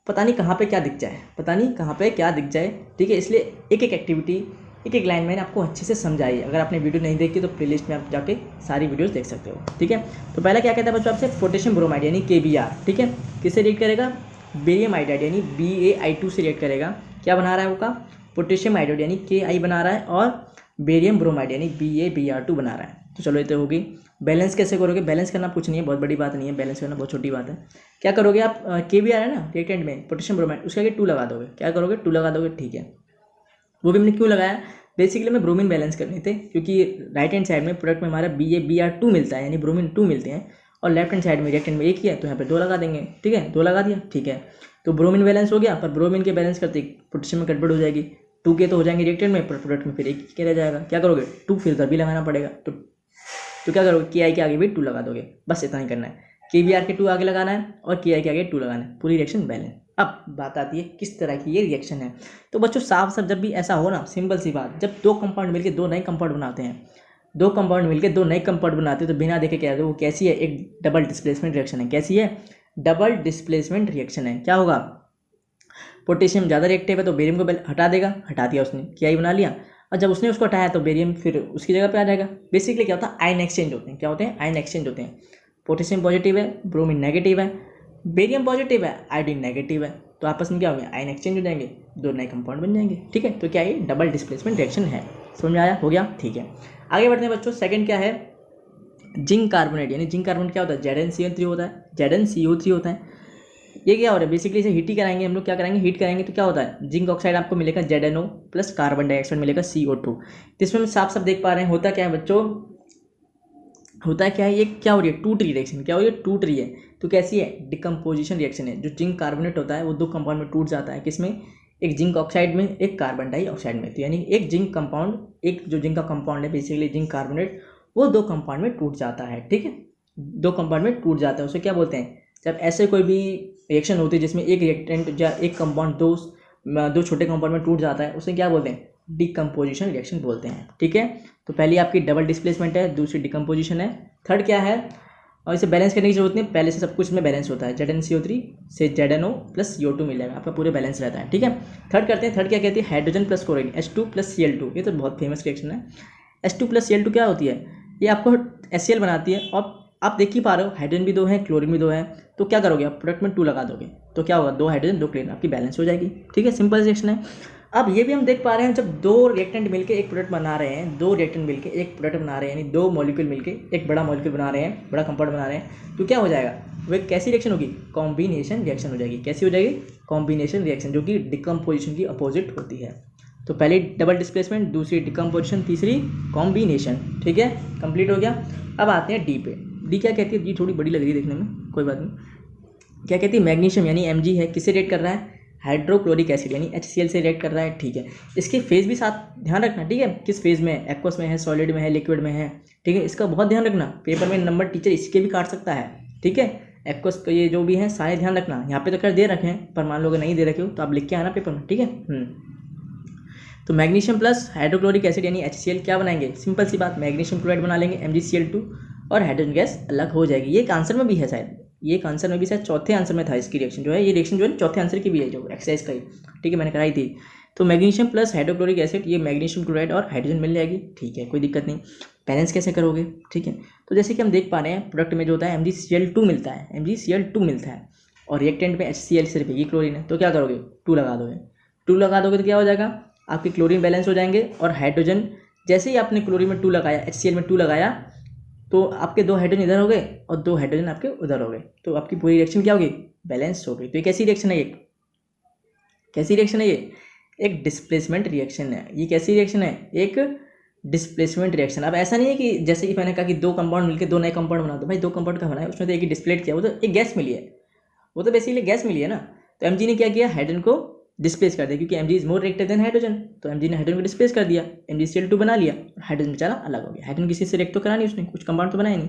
पता नहीं कहाँ पे क्या दिख जाए, पता नहीं कहाँ पे क्या दिख जाए। ठीक है, इसलिए एक एक एक्टिविटी, एक एक लाइन मैंने आपको अच्छे से समझाई है। अगर आपने वीडियो नहीं देखी तो प्लेलिस्ट में आप जाके सारी वीडियोस देख सकते हो। ठीक है, तो पहला क्या कहता है बच्चों आपसे, पोटेशियम ब्रोमाइड यानी KBr। ठीक है, किससे रिएक्ट करेगा, बेरियम आइडाइड यानी BaI2 से रिएक्ट करेगा। क्या बना रहा है वो का, पोटेशियम आइडाइड यानी Ki बना रहा है, और बेरियम ब्रोमाइड यानी BaBr2 बना रहा है। तो चलो ये तो होगी। बैलेंस कैसे करोगे, बैलेंस करना कुछ नहीं है, बहुत बड़ी बात नहीं है, बैलेंस करना बहुत छोटी बात है। क्या करोगे आप, KBr है ना रिएक्टेंट में, पोटेशियम ब्रोमाइड, उसके आगे 2 लगा दोगे। क्या करोगे, 2 लगा दोगे। ठीक है, वो भी हमने क्यों लगाया, बेसिकली हमें ब्रोमीन बैलेंस करने थे, क्योंकि राइट हैंड साइड में प्रोडक्ट में हमारा BaBr2 मिलता है, यानी ब्रोमीन 2 मिलते हैं, और लेफ्ट हैंड साइड में रिएक्टेंट में 1 ही है, तो यहाँ पे 2 लगा देंगे। ठीक है, 2 लगा दिया। ठीक है, तो ब्रोमीन बैलेंस हो गया, पर ब्रोमीन के बैलेंस करते पोटेशियम में गड़बड़ हो जाएगी, 2 के तो हो जाएंगे रिएक्टेंट में, पर प्रोडक्ट में फिर 1 के रह जाएगा। क्या करोगे, 2 फिर इधर भी लगाना पड़ेगा, तो क्या करोगे, Ki के आगे भी 2 लगा दोगे। बस इतना ही करना है, KBr के 2 आगे लगाना है, और Ki के आगे 2 लगाना है, पूरी रिएक्शन बैलेंस। अब बात आती है किस तरह की ये रिएक्शन है। तो बच्चों साफ जब भी ऐसा हो ना, सिंपल सी बात, जब 2 कंपाउंड मिलकर 2 नए कंपाउंड बनाते हैं, 2 कंपाउंड मिलकर 2 नए कंपाउंड बनाते हैं, तो बिना देखे क्या है, वो कैसी है, एक डबल डिस्प्लेसमेंट रिएक्शन है। कैसी है, डबल डिस्प्लेसमेंट रिएक्शन है। क्या होगा, पोटेशियम ज़्यादा रिएक्टिव है तो बेरियम को हटा देगा, हटा दिया उसने, KI बना लिया, और जब उसने उसको हटाया तो बेरियम फिर उसकी जगह पे आ जाएगा। बेसिकली क्या होता है, आयन एक्सचेंज होते हैं। क्या होते हैं, आयन एक्सचेंज होते हैं। पोटेशियम पॉजिटिव है, ब्रोमीन नेगेटिव है, बेरियम पॉजिटिव है, आयोडीन नेगेटिव है, तो आपस में क्या हो गया, आयन एक्सचेंज हो जाएंगे, दो नए कंपाउंड बन जाएंगे। ठीक है, तो क्या ये डबल डिस्प्लेसमेंट रिएक्शन है। समझ में आया, हो गया, ठीक है। आगे बढ़ते हैं बच्चों। सेकंड क्या है, जिंक कार्बोनेट, यानी जिंक कार्बोनेट क्या होता है, ZnCl3 होता है, ZnCO3 होता है। ये क्या हो रहा है, बेसिकली इसे हीट ही कराएंगे हम लोग, क्या कराएंगे, हीट कराएंगे, तो क्या होता है, जिंक ऑक्साइड आपको मिलेगा ZnO प्लस कार्बन डाइऑक्साइड मिलेगा CO2। तो इसमें हम साफ साफ देख पा रहे हैं होता क्या है बच्चों, होता है क्या है, ये क्या हो रही है, टूट रही रिएक्शन, क्या हो रही है, टूट रही है। तो कैसी है, डिकम्पोजिशन रिएक्शन है। जो जिंक कार्बोनेट होता है वो दो कंपाउंड में टूट जाता है, किसमें, एक जिंक ऑक्साइड में, एक कार्बन डाइऑक्साइड में। तो यानी एक जिंक कंपाउंड, एक जो जिंक का कंपाउंड है बेसिकली जिंक कार्बोनेट, वो दो कंपाउंड में टूट जाता है। ठीक है, दो कंपाउंड में टूट जाता है, उसे क्या बोलते हैं, जब ऐसे कोई भी रिएक्शन होती है जिसमें एक रिएक्टेंट या एक कंपाउंड दो छोटे कंपाउंड में टूट जाता है, उसे क्या बोलते हैं, डिकम्पोजिशन रिएक्शन बोलते हैं। ठीक है, तो पहली आपकी डबल डिस्प्लेसमेंट है, दूसरी डिकम्पोजिशन है, थर्ड क्या है, और इसे बैलेंस करने की जरूरत नहीं, पहले से सब कुछ में बैलेंस होता है। ZnCO3 से ZnO प्लस CO2 मिलेगा, आपका पूरे बैलेंस रहता है। ठीक है, थर्ड करते हैं। थर्ड क्या कहती है, hydrogen plus chlorine, H2 plus Cl2। ये तो बहुत फेमस रिएक्शन है। H2 प्लस Cl2 क्या होती है, ये आपको HCl बनाती है, और आप देख ही पा रहे हो हाइड्रोजन भी दो है, क्लोरीन भी दो है, तो क्या करोगे आप, प्रोडक्ट में 2 लगा दोगे, तो क्या होगा, 2 हाइड्रोजन 2 क्लोरीन, आपकी बैलेंस हो जाएगी। ठीक है, सिंपल रिएक्शन है। अब ये भी हम देख पा रहे हैं, जब दो रिएक्टेंट मिलकर एक प्रोडक्ट बना रहे हैं, दो रिएक्टेंट मिलकर एक प्रोडक्ट बना रहे हैं, यानी दो मॉलिक्यूल मिलकर एक बड़ा मॉलिक्यूल बना रहे हैं, बड़ा कंपाउंड बना रहे हैं, तो क्या हो जाएगा, वो एक कैसी रिएक्शन होगी, कॉम्बिनेशन रिएक्शन हो जाएगी। कैसी हो जाएगी, कॉम्बिनेशन रिएक्शन, जो कि डिकम्पोजिशन की अपोजिट होती है। तो पहली डबल डिस्प्लेसमेंट, दूसरी डिकम्पोजिशन, तीसरी कॉम्बिनेशन। ठीक है, कंप्लीट हो गया। अब आते हैं डी पे। डी क्या कहती है, डी थोड़ी बड़ी लग रही है देखने में, कोई बात नहीं। क्या कहती है, मैग्नीशियम यानी Mg है, किससे रिएक्ट कर रहा है, हाइड्रोक्लोरिक एसिड यानी HCl से रिएक्ट कर रहा है। ठीक है, इसके फेज भी साथ ध्यान रखना। ठीक है, किस फेज में, एक्वस में है, सॉलिड में है, लिक्विड में है। ठीक है, इसका बहुत ध्यान रखना, पेपर में नंबर टीचर इसके भी काट सकता है। ठीक है, एक्वस का ये जो भी है सारे ध्यान रखना। यहाँ पे तो कर दे रखे हैं, पर मान लो अगर नहीं दे रखे हो तो आप लिख के आना पेपर में। ठीक है, तो मैग्नीशियम प्लस हाइड्रोक्लोरिक एसिड यानी HCl क्या बनाएंगे, सिंपल सी बात, मैग्नीशियम क्लोराइड बना लेंगे MgCl2, और हाइड्रोजन गैस अलग हो जाएगी। ये एक आंसर में भी है शायद, ये एक आंसर में भी शायद चौथे आंसर में था इसकी रिएक्शन जो है, ये रिएक्शन जो है चौथे आंसर की भी है, जो एक्सरसाइज का ही। ठीक है, मैंने कराई थी। तो मैग्नीशियम प्लस हाइड्रोक्लोरिक एसिड, ये मैग्नीशियम क्लोराइड और हाइड्रोजन मिल जाएगी। ठीक है, कोई दिक्कत नहीं। बैलेंस कैसे करोगे, ठीक है, तो जैसे कि हम देख पा रहे हैं प्रोडक्ट में जो होता है MgCl2 मिलता है, MgCl2 मिलता है, और रिएक्टेंट में HCl सिर्फ एक ही क्लोरीन है, तो क्या करोगे, 2 लगा दोगे। 2 लगा दोगे तो क्या हो जाएगा, आपके क्लोरीन बैलेंस हो जाएंगे, और हाइड्रोजन जैसे ही आपने क्लोरीन में 2 लगाया, HCl में 2 लगाया, तो आपके 2 हाइड्रोजन इधर हो गए और 2 हाइड्रोजन आपके उधर हो गए, तो आपकी पूरी रिएक्शन क्या होगी, बैलेंस हो गई। तो ये कैसी रिएक्शन है, ये कैसी रिएक्शन है, ये एक डिस्प्लेसमेंट रिएक्शन है। ये कैसी रिएक्शन है, एक डिस्प्लेसमेंट रिएक्शन। अब ऐसा नहीं है कि जैसे कि मैंने कहा कि 2 कंपाउंड मिलकर 2 नए कंपाउंड बना दो, भाई 2 कंपाउंड का बनाया, उसमें तो एक ही डिस्प्लेट किया, वो तो एक गैस मिली है, वो तो बेसिकली गैस मिली है ना। तो Mg ने क्या किया, हाइड्रोजन को डिस्प्लेस कर दिया, क्योंकि Mg is more reactive than hydrogen, तो Mg ने हाइड्रोजन को डिस्प्लेस कर दिया, MgCl2 बना लिया, हाइड्रोजन बेचारा अलग हो गया। हाइड्रोजन किसी से रिएक्ट तो करा नहीं उसने, कुछ कंपाउंड तो बनाया नहीं।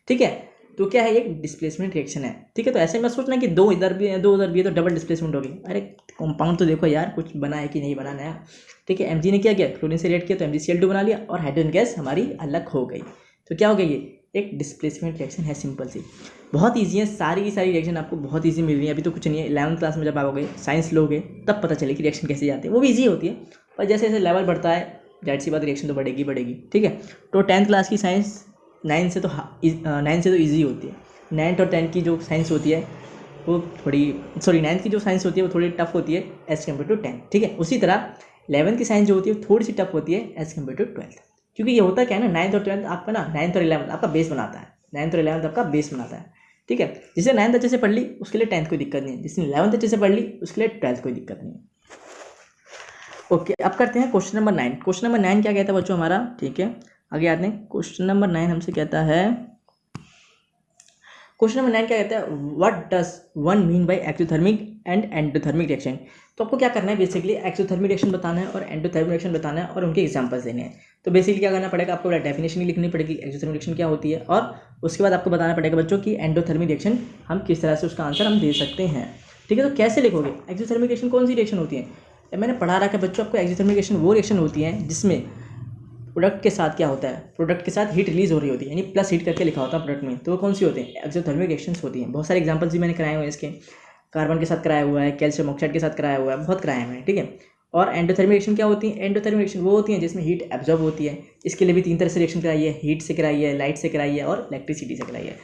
ठीक है, तो क्या है, एक डिस्प्लेसमेंट रिएक्शन है। ठीक है, तो ऐसे में सोचना कि 2 इधर भी है 2 उधर भी है, तो डबल डिस्प्लेसमेंट होगी। अरे कंपाउंड तो देखो यार, कुछ बना है कि नहीं बना नया। ठीक है, Mg ने क्या किया, क्लोरीन से रिएक्ट किया, तो MgCl2 बना लिया, और हाइड्रोजन गैस हमारी अलग हो गई। तो क्या हो गया, ये एक डिस्प्लेसमेंट रिएक्शन है, सिंपल सी। बहुत ईजी है, सारी की सारी रिएक्शन आपको बहुत ईजी मिल रही है। अभी तो कुछ नहीं है, 11th क्लास में जब आओगे, साइंस लोगे, तब पता चले कि रिएक्शन कैसे जाती है, वो भी ईजी होती है, पर जैसे जैसे लेवल बढ़ता है, जाहिर सी बात रिएक्शन तो बढ़ेगी बढ़ेगी। ठीक है, तो 10th क्लास की साइंस 9 से तो ईजी होती है। 9th और 10th की जो साइंस होती है वो थोड़ी, 9th की जो साइंस होती है वो थोड़ी टफ होती है एज कम्पेयर टू 10th। ठीक है, उसी तरह 11th की साइंस जो होती है थोड़ी सी टफ होती है एज कम्पेयर टू 12th, क्योंकि ये होता क्या है ना, 9th और 12th आपका ना, 9th और 11th आपका बेस बनाता है, 9th और 11th आपका बेस बनाता है। ठीक है, जिसने 9th अच्छे से पढ़ ली उसके लिए 10th कोई दिक्कत नहीं है, जिसने 11th अच्छे से पढ़ ली उसके लिए 12th कोई दिक्कत नहीं है। ओके, अब करते हैं क्वेश्चन नंबर 9। क्वेश्चन नंबर 9 क्या कहता है बच्चों हमारा, ठीक है, आगे आते हैं। क्वेश्चन नंबर 9 हमसे कहता है, क्वेश्चन नंबर 9 क्या कहता है, what does one mean by exothermic and endothermic reaction. तो आपको क्या करना है, बेसिकली एक्सोथर्मिक रिएक्शन बताना है और एंडोथर्मिक रिएक्शन बताना है, और उनके एग्जांपल्स देने हैं। तो बेसिकली क्या करना पड़ेगा, आपको डेफिनेशन ही लिखनी पड़ेगी एक्सोथर्मिक रिएक्शन क्या होती है, और उसके बाद आपको बताना पड़ेगा बच्चों की एंडोथर्मिक रिएक्शन हम किस तरह से उसका आंसर हम दे सकते हैं। ठीक है, तो कैसे लिखोगे, एक्सोथर्मिक रिएक्शन कौन सी रिएक्शन होती है, मैंने पढ़ा रखा है बच्चों आपको। एक्सोथर्मिक रिएक्शन वो रिएक्शन होती है जिसमें प्रोडक्ट के साथ क्या होता है, प्रोडक्ट के साथ हीट रिलीज हो रही होती है, यानी प्लस हीट करके लिखा होता है प्रोडक्ट में, तो वो कौन सी होती है, एक्सोथर्मिक रिएक्शंस होती हैं। बहुत सारे एग्जांपल्स भी मैंने कराए हुए हैं इसके। कार्बन के साथ कराया हुआ है, कैल्शियम ऑक्साइड के साथ कराया हुआ है, बहुत कराया है मैंने, ठीक है। और एंडोथर्मिक रिएक्शन क्या होती है? एंडोथर्मिक रिएक्शन वो होती है जिसमें हीट एब्जॉर्ब होती है। इसके लिए भी 3 तरह से रिएक्शन कराई है, हीट से कराई है, लाइट से कराई है और इलेक्ट्रिसिटी से कराई है।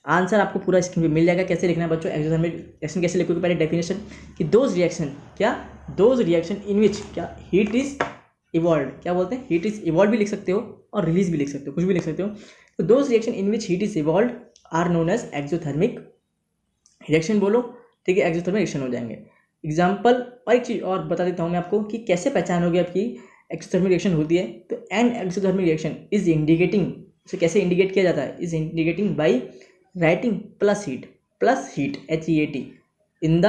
आंसर आपको पूरा स्क्रीन पे मिल जाएगा। कैसे लिखना है बच्चों? एक्सोथर्मिक रिएक्शन कैसे लिखोगे? पहले डेफिनेशन कि दोज रिएक्शन, क्या दोज रिएक्शन इन विच क्या हीट इज इवॉल्व, क्या बोलते हैं? हीट इज इवॉल्व भी लिख सकते हो और रिलीज भी लिख सकते हो, कुछ भी लिख सकते हो। तो those reaction in which heat is evolve are known as exothermic reaction बोलो, ठीक है, एक्सोथर्मिक रिएक्शन हो जाएंगे। एग्जाम्पल और एक चीज़ और बता देता हूँ मैं आपको कि कैसे पहचान होगी आपकी एक्सोथर्मिक रिएक्शन होती है। तो N exothermic reaction is indicating, उसे कैसे इंडिकेट किया जाता है? Is indicating by writing plus heat HEAT in the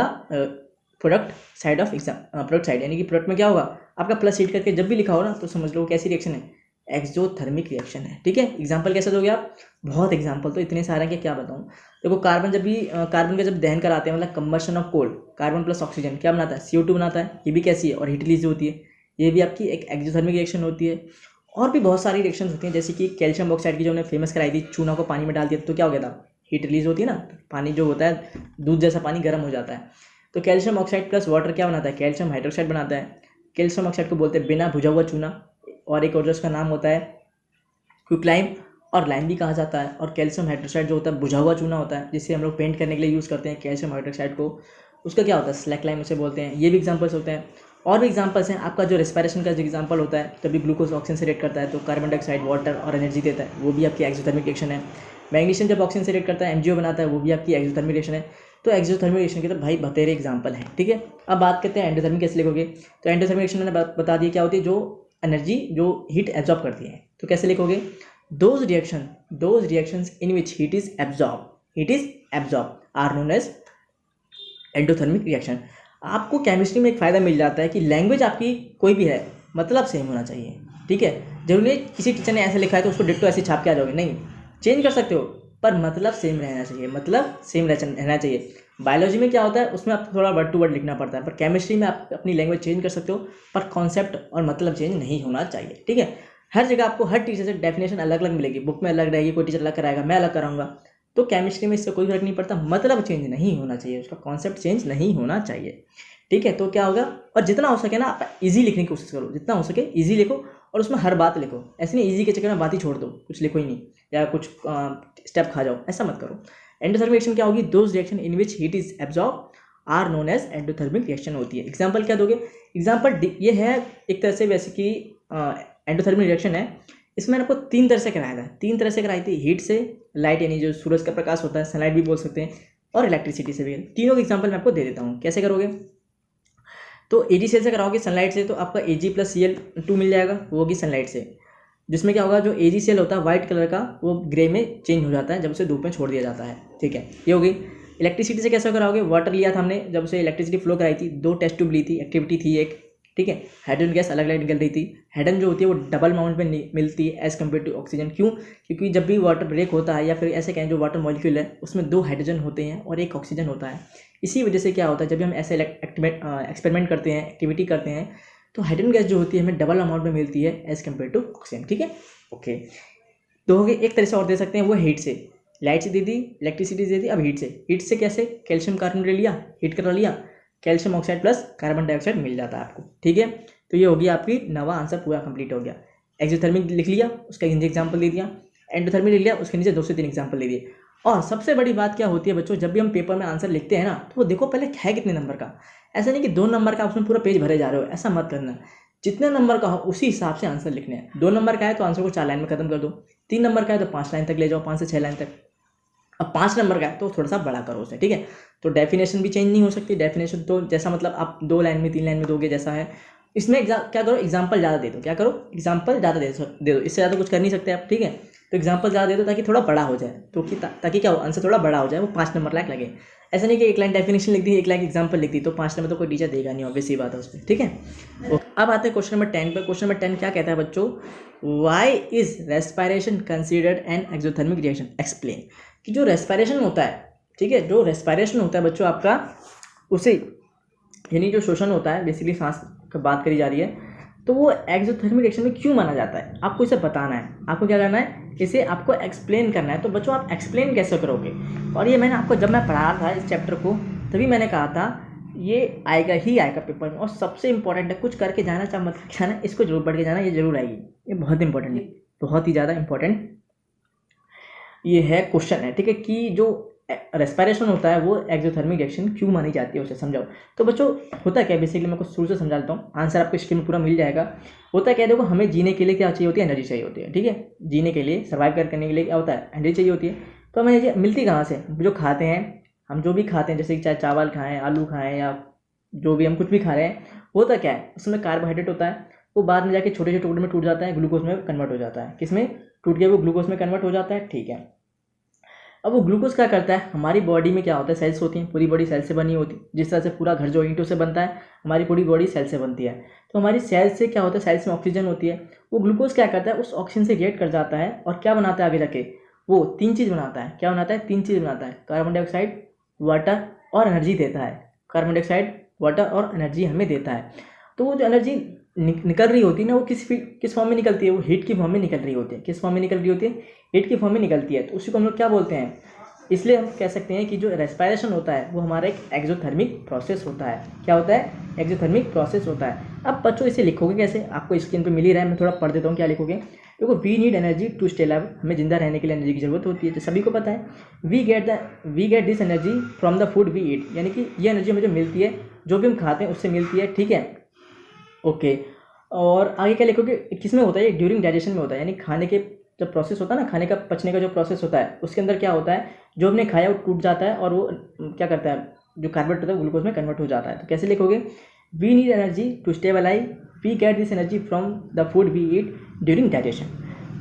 product side of product side, यानी कि प्रोडक्ट में क्या होगा आपका प्लस हीट करके जब भी लिखा हो ना तो समझ लो कैसी रिएक्शन है, एक्सोथर्मिक रिएक्शन है, ठीक है। एग्जाम्पल कैसे दोगे आप? बहुत एग्जाम्पल तो इतने सारे हैं कि क्या बताऊँ। देखो कार्बन कार्बन का जब दहन कराते हैं, मतलब combustion of coal, carbon plus oxygen क्या बनाता है? CO2 बनाता है। ये भी कैसी है? और हीट रिलीज होती है। ये भी आपकी एक एक्सोथर्मिक रिएक्शन होती है। और भी बहुत सारी रिएक्शन होती हैं, जैसे कि कैल्शियम ऑक्साइड की जो हमने फेमस कराई थी, चूना को पानी में डाल दिया तो क्या हो गया था? हीट रिलीज होती है ना, पानी जो होता है दूध जैसा पानी गर्म हो जाता है। तो कैल्शियम ऑक्साइड प्लस वाटर क्या बनाता है? कैल्शियम हाइड्रोक्साइड बनाता है। कैल्शियम ऑक्साइड को बोलते हैं बिना भुजा हुआ चूना, और एक और जो उसका नाम होता है क्विकलाइम और लाइम भी कहा जाता है। और कैल्शियम हाइड्रोक्साइड जो होता है भुजा हुआ चूना होता है, जिससे हम लोग पेंट करने के लिए यूज़ करते हैं कैल्शियम हाइड्रोक्साइड को, उसका क्या होता है? स्लैकलाइम उसे बोलते हैं। ये भी एग्जांपल्स होते हैं। और भी एग्जांपल्स हैं। आपका जो रेस्पिरेशन का जो एग्जांपल होता है, तभी ग्लूकोज ऑक्सीजन से रिएक्ट करता है तो कार्बन डाइऑक्साइड वाटर और एनर्जी देता है, वो भी आपकी एक्सोथर्मिक रिएक्शन है। मैग्नीशियम जब ऑक्सीजन से रिएक्ट करता है MgO बनाता है, वो भी आपकी एक्सोथर्मिक रिएक्शन है। तो एक्सोथर्मिक रिएक्शन के तो भाई बतेरे एग्जाम्पल हैं, ठीक है। अब बात करते हैं एंडोथर्मिक कैसे लिखोगे। तो एंडोथर्मिक रिएक्शन मैंने बता दिया क्या होती है, जो एनर्जी जो हीट एब्जॉर्ब करती है। तो कैसे लिखोगे? Those reactions in which heat is absorb are known as endothermic reaction. आपको केमिस्ट्री में एक फ़ायदा मिल जाता है कि लैंग्वेज आपकी कोई भी है, मतलब सेम होना चाहिए, ठीक है। जरूरी नहीं किसी टीचर ने ऐसे लिखा है तो उसको डिट्टो ऐसे छाप के आ जाओगे, नहीं, चेंज कर सकते हो पर मतलब सेम रहना चाहिए, मतलब सेम रहना चाहिए। बायोलॉजी में क्या होता है, उसमें आपको थोड़ा वर्ड टू वर्ड लिखना पड़ता है, पर केमिस्ट्री में आप अपनी लैंग्वेज चेंज कर सकते हो पर कॉन्सेप्ट और मतलब चेंज नहीं होना चाहिए, ठीक है। हर जगह आपको हर टीचर से डेफिनेशन अलग अलग मिलेगी, बुक में अलग रहेगी, कोई टीचर अलग कराएगा, मैं अलग कराऊंगा। तो केमिस्ट्री में इससे कोई फर्क नहीं पड़ता, मतलब चेंज नहीं होना चाहिए, उसका कॉन्सेप्ट चेंज नहीं होना चाहिए, ठीक है। तो क्या होगा, और जितना हो सके ना आप ईजी लिखने की कोशिश करो, जितना हो सके ईजी लिखो और उसमें हर बात लिखो। ऐसे नहीं ईजी के चक्कर में बात ही छोड़ दो, कुछ लिखो ही नहीं या कुछ स्टेप खा जाओ, ऐसा मत करो। एंडोथर्मिक रिएक्शन क्या होगी? Those reaction in which heat is absorb are known as endothermic reaction होती है। एग्जाम्पल क्या दोगे? एग्जाम्पल ये है एक तरह से, वैसे कि एंडोथर्मिक रिएक्शन है, इसमें आपको 3 तरह से कराया था, 3 तरह से कराई थी। हीट से, लाइट यानी जो सूरज का प्रकाश होता है, सनलाइट भी बोल सकते हैं, और इलेक्ट्रिसिटी से भी। तीनों के एग्जाम्पल मैं आपको दे देता हूँ। कैसे करोगे? तो AgCl से कराओगे सनलाइट से, तो आपका Ag + Cl2 मिल जाएगा, वो होगी सनलाइट से। जिसमें क्या होगा, जो AgCl होता है व्हाइट कलर का, वो ग्रे में चेंज हो जाता है जब उसे धूप में छोड़ दिया जाता है, ठीक है, ये होगी। इलेक्ट्रिसिटी से कैसे कराओगे? वाटर लिया था हमने, जब उसे इलेक्ट्रिसिटी फ्लो कराई थी, 2 टेस्ट ट्यूब ली थी, एक्टिविटी थी एक, ठीक है। हाइड्रोजन गैस अलग अलग निकल रही थी। हाइड्रोजन जो होती है वो डबल अमाउंट में मिलती है एज कम्पेयर टू ऑक्सीजन। क्यों? क्योंकि जब भी वाटर ब्रेक होता है, या फिर ऐसे कहें जो वाटर मॉलिक्यूल है उसमें 2 हाइड्रोजन होते हैं और 1 ऑक्सीजन होता है। इसी वजह से क्या होता है, जब भी हम ऐसे एक्सपेरिमेंट करते हैं, एक्टिविटी करते हैं, तो हाइड्रोजन गैस जो होती है हमें डबल अमाउंट में मिलती है एज कम्पेयर टू ऑक्सीजन, ठीक है, ओके। तो हो गए, एक तरह से और दे सकते हैं, वो हीट से, लाइट से दे दी, इलेक्ट्रिसिटी दे दी, अब हीट से कैसे? कैल्शियम कार्बोनेट ले लिया, हीट करा लिया, calcium oxide plus carbon dioxide मिल जाता है आपको, ठीक है। तो ये होगी आपकी नवा आंसर पूरा कंप्लीट हो गया। एक्सोथर्मिक लिख लिया, उसका नीचे एग्जाम्पल दे दिया। एंडोथर्मिक लिख लिया, उसके नीचे 2 से 3 एग्जाम्पल दे दिए। और सबसे बड़ी बात क्या होती है बच्चों, जब भी हम पेपर में आंसर लिखते हैं ना, तो वो देखो पहले है कितने नंबर का। ऐसा नहीं कि 2 नंबर का उसमें पूरा पेज भरे जा रहे हो, ऐसा मत करना। जितने नंबर का हो उसी हिसाब से आंसर लिखने हैं। 2 नंबर का है तो आंसर को 4 लाइन में खत्म कर दो। 3 नंबर का है तो 5 लाइन तक ले जाओ, 5 से 6 लाइन तक। अब 5 नंबर का है तो थोड़ा सा बड़ा करो उसे, ठीक है। तो डेफिनेशन भी चेंज नहीं हो सकती। डेफिनेशन तो जैसा मतलब आप 2 लाइन में 3 लाइन में दोगे जैसा है। इसमें क्या करो, एग्जाम्पल ज़्यादा दे दो। क्या करो, एग्जाम्पल ज़्यादा दे दो, इससे ज़्यादा कुछ कर नहीं सकते आप, ठीक है। तो एग्जाम्पल ज़्यादा दे दो ताकि थोड़ा बड़ा हो जाए, तो ताकि क्या हो, आंसर थोड़ा बड़ा हो जाए, वो 5 नंबर लायक लगे। ऐसा नहीं कि 1 लाइन डेफिनेशन लिख दी, 1 लाइन एग्जाम्पल लिख दी, तो 5 नंबर तो कोई टीचर देगा नहीं, ऑब्वियस ही बात है उस पर, ठीक है। अब आते हैं क्वेश्चन नंबर 10 पर। क्वेश्चन नंबर 10 क्या कहता है बच्चों, why is respiration considered an exothermic reaction, explain. कि जो रेस्पिरेशन होता है, ठीक है, जो रेस्पिरेशन होता है बच्चों आपका, उसे यानी जो शोषण होता है, बेसिकली सांस की बात करी जा रही है, तो वो एक्सोथर्मिक रिएक्शन में क्यों माना जाता है, आपको इसे बताना है। आपको क्या करना है, इसे आपको एक्सप्लेन करना है। तो बच्चों आप एक्सप्लेन कैसे करोगे, और ये मैंने आपको जब मैं पढ़ा था इस चैप्टर को, तभी मैंने कहा था ये आएगा ही आएगा पेपर में, और सबसे इंपॉर्टेंट है, कुछ करके जाना चाहे मत जाना, इसको जरूर पढ़ के जाना, ये जरूर आएगी, ये बहुत इंपॉर्टेंट है, बहुत ही ज़्यादा इंपॉर्टेंट ये है क्वेश्चन है, ठीक है। कि जो रेस्पिरेशन होता है वो एक्सोथर्मिक रिएक्शन क्यों मानी जाती है उसे समझाओ। तो बच्चों होता क्या है, बेसिकली मैं कुछ शुरू से समझा देता हूँ, आंसर आपको स्क्रीन में पूरा मिल जाएगा। होता क्या है, देखो हमें जीने के लिए क्या चाहिए होती है, एनर्जी चाहिए होती है, ठीक है। जीने के लिए, सर्वाइव करने के लिए क्या होता है, एनर्जी चाहिए होती है। तो हमें एनर्जी मिलती कहाँ से, जो खाते हैं हम, जो भी खाते हैं, जैसे कि चाहे चावल खाएँ, आलू खाएँ, या जो भी हम कुछ भी खा रहे हैं, होता क्या है उसमें कार्बोहाइड्रेट होता है, वो बाद में जाके छोटे छोटे टुकड़े में टूट जाता है, ग्लूकोज में कन्वर्ट हो जाता है। किसमें टूट के वो ग्लूकोज में कन्वर्ट हो जाता है, ठीक है। अब वो ग्लूकोज क्या करता है, हमारी बॉडी में क्या होता है, सेल्स होती हैं, पूरी बॉडी सेल से बनी होती है, जिस तरह से पूरा घर जो ईंटों से बनता है, हमारी पूरी बॉडी सेल से बनती है। तो हमारी सेल से क्या होता है, सेल्स में ऑक्सीजन होती है, वो ग्लूकोज क्या करता है, उस ऑक्सीजन से रिएक्ट कर जाता है, और क्या बनाता है आगे जाके, वो 3 चीज़ बनाता है। क्या बनाता है, 3 चीज़ बनाता है, कार्बन डाइऑक्साइड, वाटर और एनर्जी देता है। कार्बन डाइऑक्साइड, वाटर और एनर्जी हमें देता है। तो वो जो एनर्जी निकल रही होती है ना, वो किस फॉर्म में निकलती है, वो हीट की फॉर्म में निकल रही होती है। किस फॉर्म में निकल रही होती है, हीट की फॉर्म में निकलती है। तो उसी को हम लोग क्या बोलते हैं, इसलिए हम कह सकते हैं कि जो रेस्पिरेशन होता है वो हमारा एक एक्सोथर्मिक प्रोसेस होता है। क्या होता है, एक्सोथर्मिक प्रोसेस होता है। अब बच्चों इसे लिखोगे कैसे, आपको स्क्रीन पे मिल ही रहा है, मैं थोड़ा पढ़ देता हूँ क्या लिखोगे। देखो, we need energy to stay alive, हमें जिंदा रहने के लिए एनर्जी की जरूरत होती है, तो सभी को पता है। We get this energy from the food we eat, यानी कि ये एनर्जी मुझे मिलती है जो भी हम खाते हैं उससे मिलती है, ठीक है, ओके। और आगे क्या लिखोगे, किस में होता है, ये ड्यूरिंग डाइजेशन में होता है, यानी खाने के जब प्रोसेस होता है ना, खाने का पचने का जो प्रोसेस होता है, उसके अंदर क्या होता है, जो हमने खाया वो टूट जाता है, और वो क्या करता है, जो कार्बोहाइड्रेट होता है ग्लूकोज में कन्वर्ट हो जाता है। तो कैसे लिखोगे, we need energy to stay alive, we get this energy from the food we eat during digestion.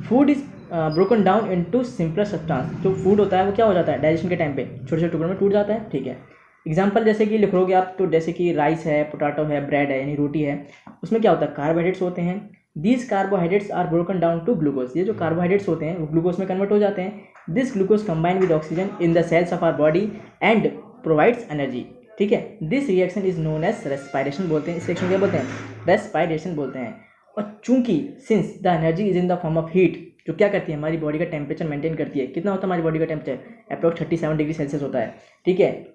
Food is broken down into simpler substance, जो फूड होता है वो क्या हो जाता है, डाइजेशन के टाइम पे छोटे छोटे टुकड़ों में टूट जाता है, ठीक है। एग्जाम्पल जैसे कि लिखोगे आप, तो जैसे कि राइस है, पोटैटो है, ब्रेड है, यानी रोटी है, उसमें क्या होता है, कार्बोहाइड्रेट्स होते हैं। These carbohydrates are broken down to glucose, ये जो कार्बोहाइड्रेट्स होते हैं वो ग्लूकोज में कन्वर्ट हो जाते हैं। This glucose combine with oxygen in the cells of our body and provides energy, ठीक है। This reaction is known as respiration बोलते हैं, इस रिएक्शन क्या बोलते हैं, रेस्पिरेशन बोलते हैं। और चूंकि since the energy is in the form of heat, जो क्या करती है, हमारी बॉडी का टेम्परेचर मेंटेन करती है। कितना होता है हमारी बॉडी का टेम्परेचर, अप्रॉक्स 37 डिग्री सेल्सियस होता है, ठीक है।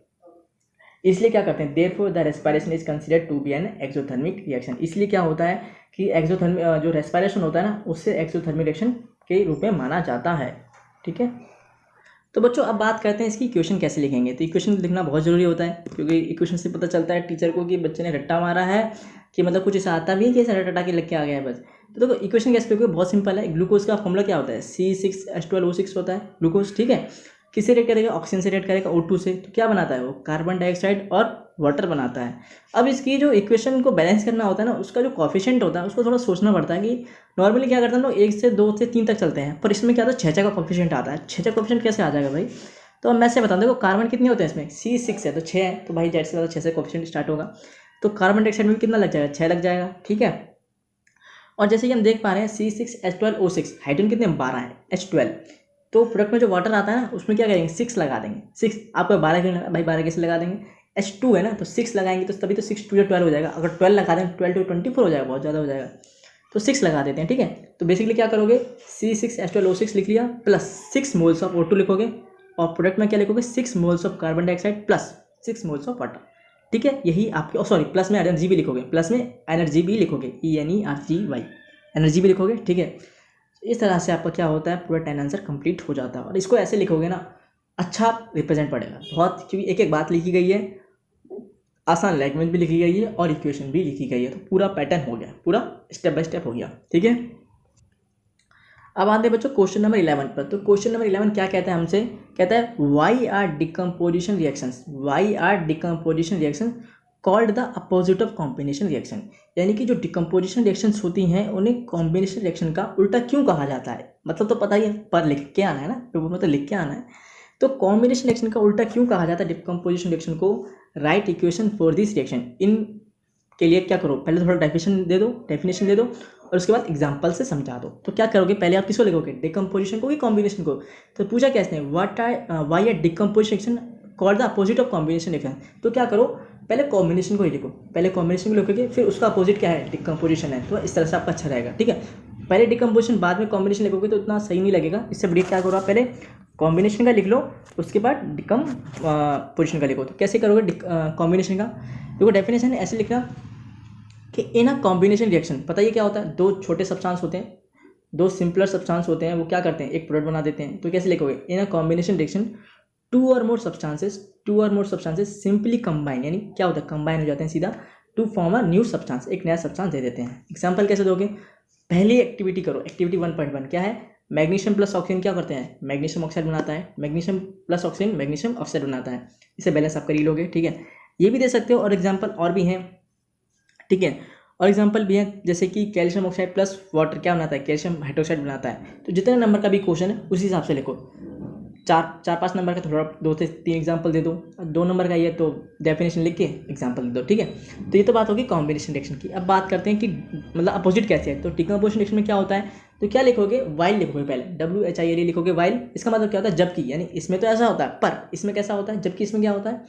इसलिए क्या करते हैं, therefore the respiration is considered to be an exothermic reaction. इसलिए क्या होता है कि एक्सोथर्मिक जो रेस्पिरेशन होता है ना, उससे एक्सोथर्मिक रिएक्शन के रूप में माना जाता है, ठीक है। तो बच्चों अब बात करते हैं इसकी इक्वेशन कैसे लिखेंगे। तो इक्वेशन लिखना बहुत ज़रूरी होता है, क्योंकि इक्वेशन से पता चलता है टीचर को कि बच्चे ने रट्टा मारा है, कि मतलब कुछ ऐसा आता भी है कि ऐसा रट्टा के लिख के आ गया है बस। तो देखो इक्वेशन कैसे लिखोगे, बहुत सिंपल है। ग्लूकोज का फॉर्मूला क्या होता है, C6H12O6 होता है ग्लूकोज, ठीक है। किससे रेट करेगा, ऑक्सीजन से रेट करेगा, O2 से। तो क्या बनाता है वो, कार्बन डाइऑक्साइड और वाटर बनाता है। अब इसकी जो इक्वेशन को बैलेंस करना होता है ना, उसका जो कॉफिशिएंट होता है उसको थोड़ा सोचना पड़ता है। कि नॉर्मली क्या करते हैं लोग 1 से 2 से 3 तक चलते हैं, पर इसमें क्या होता है 6 का कॉफिशिएंट आता है। 6 का कॉफिशिएंट कैसे आ जाएगा भाई, तो अब मैं से बता दूँ, देखो कार्बन कितने होते हैं इसमें, C6 है तो 6 है, तो भाई जेड से ज़्यादा 6 से कॉफिशिएंट स्टार्ट होगा, तो कार्बन डाइऑक्साइड में कितना लग जाएगा, 6 लग जाएगा, ठीक है। और जैसे कि हम देख पा रहे हैं C6H12O6, हाइड्रोजन कितने 12 है, H12। तो प्रोडक्ट में जो वाटर आता है ना, उसमें क्या करेंगे 6 लगा देंगे। 6 आपको 12 क्यों लगा भाई, 12 कैसे लगा देंगे, H2 है ना, तो 6 लगाएंगे तो तभी तो 6 2 12 हो जाएगा। अगर 12 लगा दें 12 to 24 हो जाएगा, बहुत ज़्यादा हो जाएगा, तो 6 लगा देते हैं, ठीक है। तो बेसिकली क्या करोगे, C6H12O6 लिख लिया, प्लस 6 मोल्स ऑफ O2 लिखोगे, और प्रोडक्ट में क्या लिखोगे 6 moles of carbon dioxide plus 6 moles of water, ठीक है। यही आपके, सॉरी प्लस में एनर्जी भी लिखोगे, प्लस में एनर्जी भी लिखोगे, ENERGY, एनर्जी भी लिखोगे, ठीक है। इस तरह से आपका क्या होता है, पूरा 10 आंसर कंप्लीट हो जाता है। और इसको ऐसे लिखोगे ना, अच्छा रिप्रेजेंट पड़ेगा बहुत, क्योंकि एक एक बात लिखी गई है, आसान लैंग्वेज भी लिखी गई है और इक्वेशन भी लिखी गई है, तो पूरा पैटर्न हो गया, पूरा स्टेप बाय स्टेप हो गया, ठीक है। अब आते हैं बच्चों क्वेश्चन नंबर 11 पर। तो क्वेश्चन नंबर 11 क्या कहता है हमसे, कहता है why are decomposition reactions, why are decomposition reaction called the opposite of combination reaction, यानी कि जो डिकम्पोजिशन रिएक्शंस होती हैं उन्हें कॉम्बिनेशन रिएक्शन का उल्टा क्यों कहा जाता है। मतलब तो पता ही है, पर लिख के आना है ना, पेपर में तो लिख के आना है। तो कॉम्बिनेशन रिएक्शन का उल्टा क्यों कहा जाता है डिकम्पोजिशन रिएक्शन को, write equation for this reaction. इन के लिए क्या करो, पहले थोड़ा डेफिनेशन दे दो और उसके बाद एग्जाम्पल से समझा दो। तो क्या करोगे, पहले आप किसको लिखोगे, डिकम्पोजिशन को कि कॉम्बिनेशन को। तो पूछा क्या इसने, why are decomposition reaction called the opposite of combination reaction. तो क्या करो, पहले कॉम्बिनेशन को ही लिखो, पहले कॉम्बिनेशन को लिखोगे, फिर उसका अपोजिट क्या है, डिकम्पोजिशन है। तो इस तरह से आपका अच्छा रहेगा, ठीक है। पहले डिकम्पोजिशन बाद में कॉम्बिनेशन लिखोगे तो उतना सही नहीं लगेगा। इससे बढ़िया क्या करो आप, पहले कॉम्बिनेशन का लिख लो, उसके बाद डिकम्पोजिशन का लिखो। तो कैसे करोगे कॉम्बिनेशन का? देखो डेफिनेशन ऐसे लिखना कि इन अ कॉम्बिनेशन रिएक्शन, पता ये क्या होता है, दो छोटे सब्सटेंस होते हैं, दो सिंपलर सब्सटेंस होते हैं, वो क्या करते हैं, एक प्रोडक्ट बना देते हैं। तो कैसे लिखोगे, इन अ कॉम्बिनेशन रिएक्शन टू और मोर सब्सटेंसेस सिंपली कंबाइन, यानी क्या होता है, कंबाइन हो जाते हैं सीधा, to form a new substance, एक नया सब्सटेंस दे देते हैं। एग्जांपल कैसे दोगे, पहली एक्टिविटी करो, एक्टिविटी 1.1 क्या है, मैग्नीशियम प्लस ऑक्सीजन क्या करते हैं, मैग्नीशियम ऑक्साइड बनाता है, magnesium plus oxygen magnesium oxide बनाता है। इसे बैलेंस आप कर ही लोगे, ठीक है। ये भी दे सकते हो, और एग्जाम्पल और भी हैं, ठीक है, और एग्जाम्पल भी हैं, जैसे कि कैल्शियम ऑक्साइड प्लस वाटर क्या बनाता है, कैल्शियम हाइड्रोक्साइड बनाता है। तो जितने नंबर का भी क्वेश्चन है उसी हिसाब से लिखो, 4-5 नंबर का थोड़ा 2 से 3 एग्जाम्पल दे दो, 2 नंबर का ये तो डेफिनेशन लिख के एग्जाम्पल दे दो, ठीक है। तो ये तो बात होगी कॉम्बिनेशन रिएक्शन की। अब बात करते हैं कि मतलब अपोजिट कैसे है। तो डिकम्पोजिशन रिएक्शन में क्या होता है, तो क्या लिखोगे, वाइल लिखोगे, पहले WHILE लिखोगे, वाइल। इसका मतलब क्या होता है, जबकि, यानी इसमें तो ऐसा होता है, पर इसमें कैसा होता है, जबकि इसमें क्या होता है,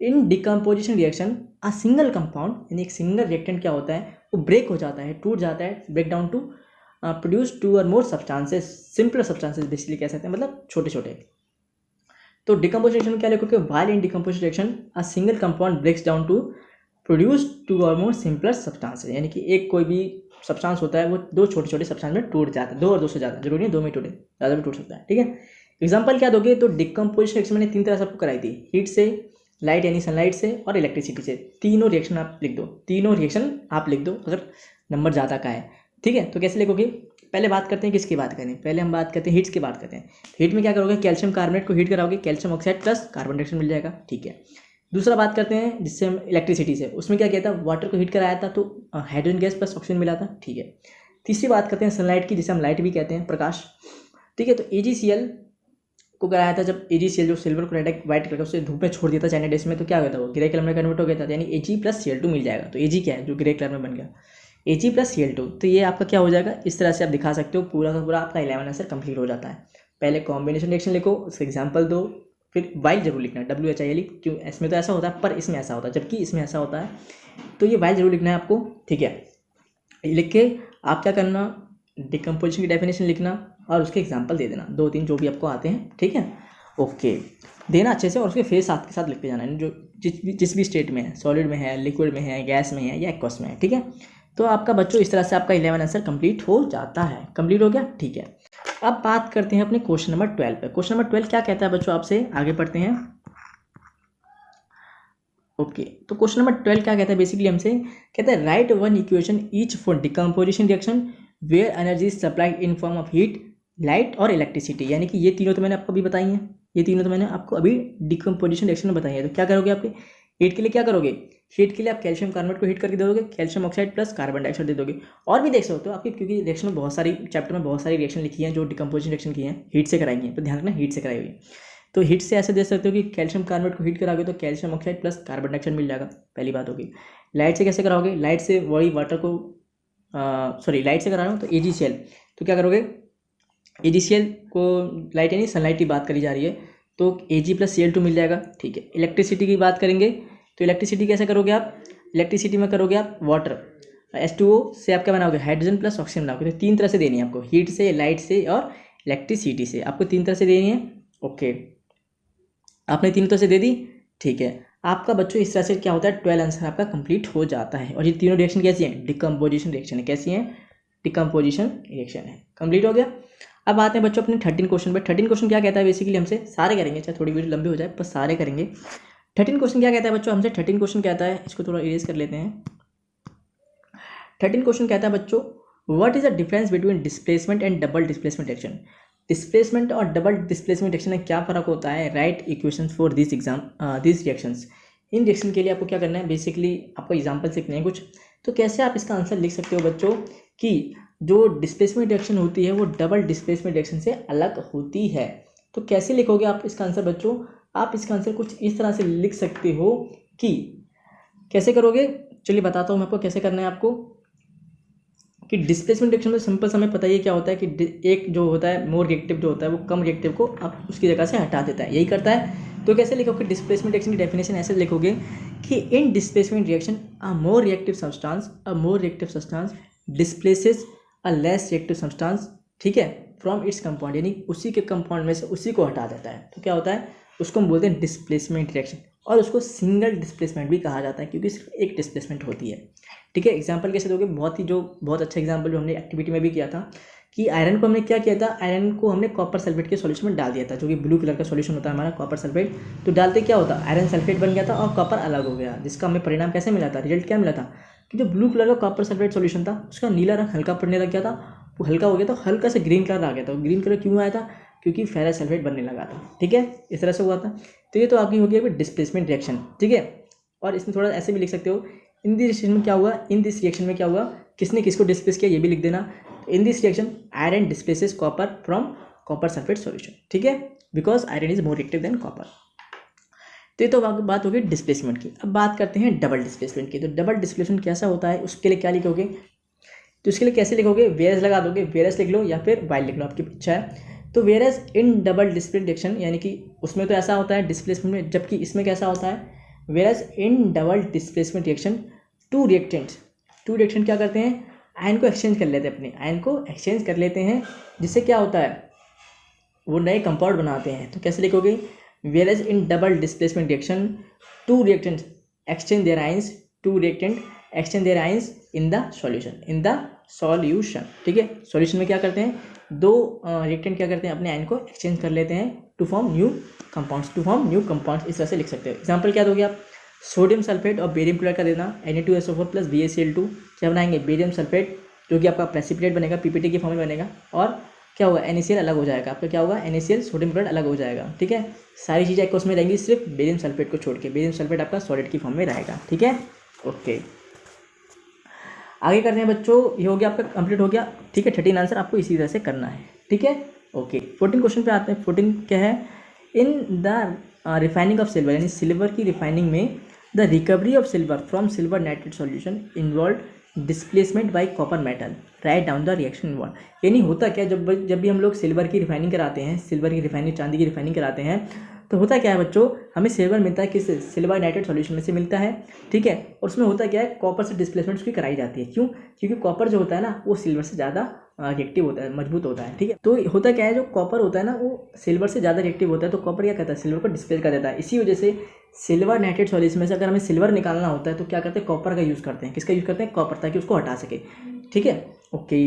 in decomposition reaction a single compound, यानी एक सिंगल रिएक्टेंट क्या होता है, वो ब्रेक हो जाता है, टूट जाता है, ब्रेक डाउन टू प्रोड्यूस 2 और मोर सब्सटेंसेस, सिंपलर सब्सटेंसेस बेसिकली कह सकते हैं, मतलब छोटे छोटे। तो डिकम्पोजिशन में क्या लिखोगे, while in decomposition reaction a single compound breaks down to produce 2 और मोर सिंपलर सब्सटेंसेस, यानी कि एक कोई भी सब्सटेंस होता है वो 2 छोटे छोटे सब्सटेंस में टूट जाता है, 2 और 2 से ज़्यादा, जरूरी नहीं 2 में टूटे, ज़्यादा भी टूट सकता है, ठीक है। एग्जाम्पल क्या दोगे, तो डिकम्पोजिशन रिएक्शन मैंने 3 तरह से आपको कराई थी, हीट से, लाइट यानी सनलाइट से, और इलेक्ट्रिसिटी से। तीनों रिएक्शन आप लिख दो, तीनों रिएक्शन आप लिख दो अगर नंबर ज़्यादा का है, ठीक है। तो कैसे लिखोगे, पहले बात करते हैं किसकी बात करें, पहले हम बात करते हैं हीट्स की बात करते हैं। हीट में क्या करोगे, कैल्शियम कार्बोनेट को हीट कराओगे, calcium oxide plus carbon dioxide मिल जाएगा, ठीक है। दूसरा बात करते हैं जिससे हम इलेक्ट्रिसिटी से, उसमें क्या किया था, वाटर को हीट कराया था तो हाइड्रोजन गैस प्लस ऑक्सीजन मिला था, ठीक है। तीसरी बात करते हैं सनलाइट की, जिसे हम लाइट भी कहते हैं, प्रकाश, ठीक है। तो AgCl को कराया था, जब AgCl जो सिल्वर क्लोराइड व्हाइट कलर का उसे धूप में छोड़ दिया था चाइना डेज में, तो क्या हुआ था, वो ग्रे कलर में कन्वर्ट हो गया था, यानी Ag प्लस Cl2 मिल जाएगा। तो Ag क्या है, जो ग्रे कलर में बन गया, Ag प्लस Cl2। तो ये आपका क्या हो जाएगा, इस तरह से आप दिखा सकते हो, पूरा का पूरा आपका 11 आंसर कंप्लीट हो जाता है। पहले कॉम्बिनेशन रिएक्शन लिखो, उसका एग्जाम्पल दो, फिर वाइल जरूर लिखना है, WHILE, क्यों, इसमें तो ऐसा होता है पर इसमें ऐसा होता है, जबकि इसमें ऐसा होता है, तो ये वाइल जरूर लिखना है आपको, ठीक है। लिख के आप क्या करना, डिकम्पोजिशन की डेफिनेशन लिखना और उसके एग्जाम्पल दे देना, 2-3 जो भी आपको आते हैं, ठीक है, ओके, देना अच्छे से, और उसके फेस साथ के साथ लिख के जाना है, जो जिस भी स्टेट में है, सॉलिड में है, लिक्विड में है, गैस में है या एक्वस में है, ठीक है। तो आपका बच्चों इस तरह से आपका 11 आंसर कंप्लीट हो जाता है, कंप्लीट हो गया, ठीक है। अब बात करते हैं अपने क्वेश्चन नंबर 12 पे। क्वेश्चन नंबर 12 क्या कहता है बच्चों, आपसे आगे पढ़ते हैं, ओके। तो क्वेश्चन नंबर 12 क्या कहता है, बेसिकली हमसे कहता है, write one equation each for decomposition reaction where energy is supplied in form of heat, light और इलेक्ट्रिसिटी, यानी कि ये तीनों तो मैंने आपको अभी बताई हैं, ये तीनों तो मैंने आपको अभी डिकम्पोजिशन रिएक्शन में बताई है। तो क्या करोगे, आपके हीट के लिए क्या करोगे, हीट के लिए आप कैल्शियम कार्बोनेट को हीट करके दे दोगे, calcium oxide plus carbon dioxide दे दोगे। और भी देख सकते हो आपके, क्योंकि रिएक्शन में बहुत सारी, चैप्टर में बहुत सारी रिएक्शन लिखी है जो डिकम्पोजिशन रिएक्शन की है, हीट से कराई है, तो ध्यान रखना हीट से कराई हुई। तो हीट से ऐसे दे सकते हो कि कैल्शियम कार्बोनेट को हीट कराओगे तो calcium oxide plus carbon dioxide मिल जाएगा, पहली बात होगी। लाइट से कैसे कराओगे, लाइट से वही वाटर को, सॉरी लाइट से करा रहा हूँ, तो AgCl, तो क्या करोगे, AgCl को, लाइट यानी सनलाइट की बात करी जा रही है, तो Ag प्लस Cl2 मिल जाएगा, ठीक है। इलेक्ट्रिसिटी की बात करेंगे, तो इलेक्ट्रिसिटी कैसे करोगे आप, इलेक्ट्रिसिटी में करोगे आप वाटर, H2O से आप क्या बनाओगे, हाइड्रोजन प्लस ऑक्सीजन बनाओगे। तो 3 तरह से देनी है आपको, हीट से, लाइट से और इलेक्ट्रिसिटी से, आपको 3 तरह से देनी है, ओके। आपने 3 तरह से दे दी, ठीक है। आपका बच्चों इस तरह से क्या होता है, 12 आंसर आपका कंप्लीट हो जाता है। और ये तीनों रिएक्शन कैसी हैं, डिकम्पोजिशन रिएक्शन है, कैसी हैं, डिकम्पोजिशन रिएक्शन है, कंप्लीट हो गया। अब आते हैं बच्चों अपने 13 क्वेश्चन पे। 13 क्वेश्चन क्या कहता है, बेसिकली हमसे सारे करेंगे, चाहे थोड़ी वीडियो लंबी हो जाए पर सारे करेंगे। 13 क्वेश्चन क्या कहता है बच्चों, हमसे 13 क्वेश्चन कहता है, इसको थोड़ा इरेज कर लेते हैं। 13 क्वेश्चन कहता है बच्चों, what is the difference between displacement and double displacement reaction. Displacement और डबल डिस्प्लेसमेंट रिएक्शन में क्या फ़र्क होता है, right equations for this reactions. In reaction के लिए आपको क्या करना है, बेसिकली आपको एग्जाम्पल सीखने हैं कुछ। तो कैसे आप इसका आंसर लिख सकते हो बच्चों, कि जो डिस्प्लेसमेंट रिएक्शन होती है वो डबल डिस्प्लेसमेंट रिएक्शन से अलग होती है। तो कैसे लिखोगे आप इसका आंसर बच्चों, आप इसका आंसर कुछ इस तरह से लिख सकते हो कि, कैसे करोगे, चलिए बताता हूँ मैं आपको कैसे करना है आपको। कि डिस्प्लेसमेंट रिएक्शन में सिंपल समय पता ही क्या होता है, कि एक जो होता है मोर रिएक्टिव जो होता है वो कम रिएक्टिव को अब उसकी जगह से हटा देता है, यही करता है। तो कैसे लिखोगे, डिस्प्लेसमेंट रिएक्शन की डेफिनेशन ऐसे लिखोगे कि इन displacement reaction a more reactive substance displaces a less reactive substance, ठीक है, फ्रॉम इट्स कंपाउंड, यानी उसी के कंपाउंड में से उसी को हटा देता है, तो क्या होता है, उसको हम बोलते हैं डिस्प्लेसमेंट रिएक्शन। और उसको सिंगल डिस्प्लेसमेंट भी कहा जाता है क्योंकि सिर्फ एक डिस्प्लेसमेंट होती है, ठीक है। एग्जाम्पल कैसे दोगे, बहुत अच्छा एग्जाम्पल जो हमने एक्टिविटी में भी किया था कि आयरन को हमने क्या किया था, आयरन को हमने कॉपर सल्फेट के सॉल्यूशन में डाल दिया था, जो कि ब्लू कलर का सॉल्यूशन होता है हमारा कॉपर सल्फेट। तो डालते क्या होता, आयरन सल्फेट बन गया था और कॉपर अलग हो गया, जिसका हमें परिणाम कैसे मिला था, रिजल्ट क्या मिला था कि जो ब्लू कलर का कॉपर सल्फेट सॉल्यूशन था उसका नीला रंग हल्का पड़ने लग गया था, वो हल्का हो गया था, हल्का से ग्रीन कलर आ गया था। ग्रीन कलर क्यों आया था, क्योंकि फेरस सल्फेट बनने लगा था, ठीक है, इस तरह से हुआ था। तो ये तो आपकी हो गई डिस्प्लेसमेंट रिएक्शन, ठीक है। और इसमें थोड़ा ऐसे भी लिख सकते हो, इन दिस रिएक्शन में क्या हुआ, इन दिस रिएक्शन में क्या हुआ, किसने किसको डिस्प्लेस किया, ये भी लिख देना। In this reaction iron displaces copper from copper sulphate solution, ठीक है, because iron is more reactive than copper. तो ये तो बात होगी डिस्प्लेसमेंट की। अब बात करते हैं डबल डिस्प्लेसमेंट की। तो डबल डिस्प्लेसमेंट कैसा होता है, उसके लिए क्या लिखोगे, तो उसके लिए कैसे लिखोगे, वेयरस लगा दोगे, वेयरस लिख लो या फिर वाइल लिख लो, आपकी इच्छा है। तो वेयरस इन डबल डिस्प्लेसमेंट रिएक्शन, यानी कि उसमें तो ऐसा होता है डिस्प्लेसमेंट में, जबकि इसमें कैसा होता है, whereas in double displacement reaction two reactant क्या करते हैं, आयन को एक्सचेंज कर लेते हैं, अपने आयन को एक्सचेंज कर लेते हैं, जिससे क्या होता है, वो नए कंपाउंड बनाते हैं। तो कैसे लिखोगे, whereas in double displacement reaction two reactant exchange their ions, two reactant exchange their ions in the solution, ठीक है। सॉल्यूशन में क्या करते हैं, दो रिएक्टेंट क्या करते हैं, अपने आयन को एक्सचेंज कर लेते हैं टू फॉर्म न्यू कंपाउंड्स, इस तरह से लिख सकते हो। एग्जाम्पल क्या दोगे आप, सोडियम सल्फेट और बेरियम क्लोराइड का देना, Na2SO4 प्लस BaCl2, क्या बनाएंगे, बेरियम सल्फेट, जो कि आपका प्रेसिपिटेट बनेगा, PPT की फॉर्म में बनेगा, और क्या होगा, NaCl अलग हो जाएगा, आपका क्या होगा, NaCl सोडियम क्लोराइड अलग हो जाएगा, ठीक है। सारी चीज़ें आपको उसमें रहेंगी, सिर्फ बेरियम सल्फेट को छोड़ के, बेरियम सल्फेट आपका सॉलिड की फॉर्म में रहेगा, ठीक है, ओके। आगे करते हैं बच्चों, ये हो गया आपका कंप्लीट हो गया, ठीक है। 13 आंसर आपको इसी तरह से करना है, ठीक है, ओके। 14 क्वेश्चन पे आते हैं। 14 क्या है, in the refining of silver, यानी सिल्वर की रिफाइनिंग में the recovery of silver from silver nitrate solution involve displacement bye copper metal, write down the reaction involve. यानी होता क्या, जब भी हम लोग सिल्वर की रिफाइनिंग कराते हैं, सिल्वर की रिफाइनिंग, चांदी की रिफाइनिंग कराते हैं, तो होता क्या है बच्चों, हमें सिल्वर मिलता है किस, सिल्वर नाइट्रेट सॉल्यूशन में से मिलता है, ठीक है। और उसमें होता क्या है, कॉपर से डिस्प्लेसमेंट उसकी कराई जाती है, क्यों, क्योंकि कॉपर जो होता है ना, वो सिल्वर से ज़्यादा रिएक्टिव होता है, मजबूत होता है, ठीक है। तो होता क्या है, जो कॉपर होता है ना, वो सिल्वर से ज़्यादा रिएक्टिव होता है, तो कॉपर क्या करता है, सिल्वर को डिस्प्लेस कर देता है। इसी वजह से सिल्वर नाइट्रेट सॉल्यूशन में से अगर हमें सिल्वर निकालना होता है तो क्या करते हैं, कॉपर का यूज़ करते हैं। किसका यूज़ करते हैं, कॉपर, ताकि उसको हटा सके, ठीक है, ओके।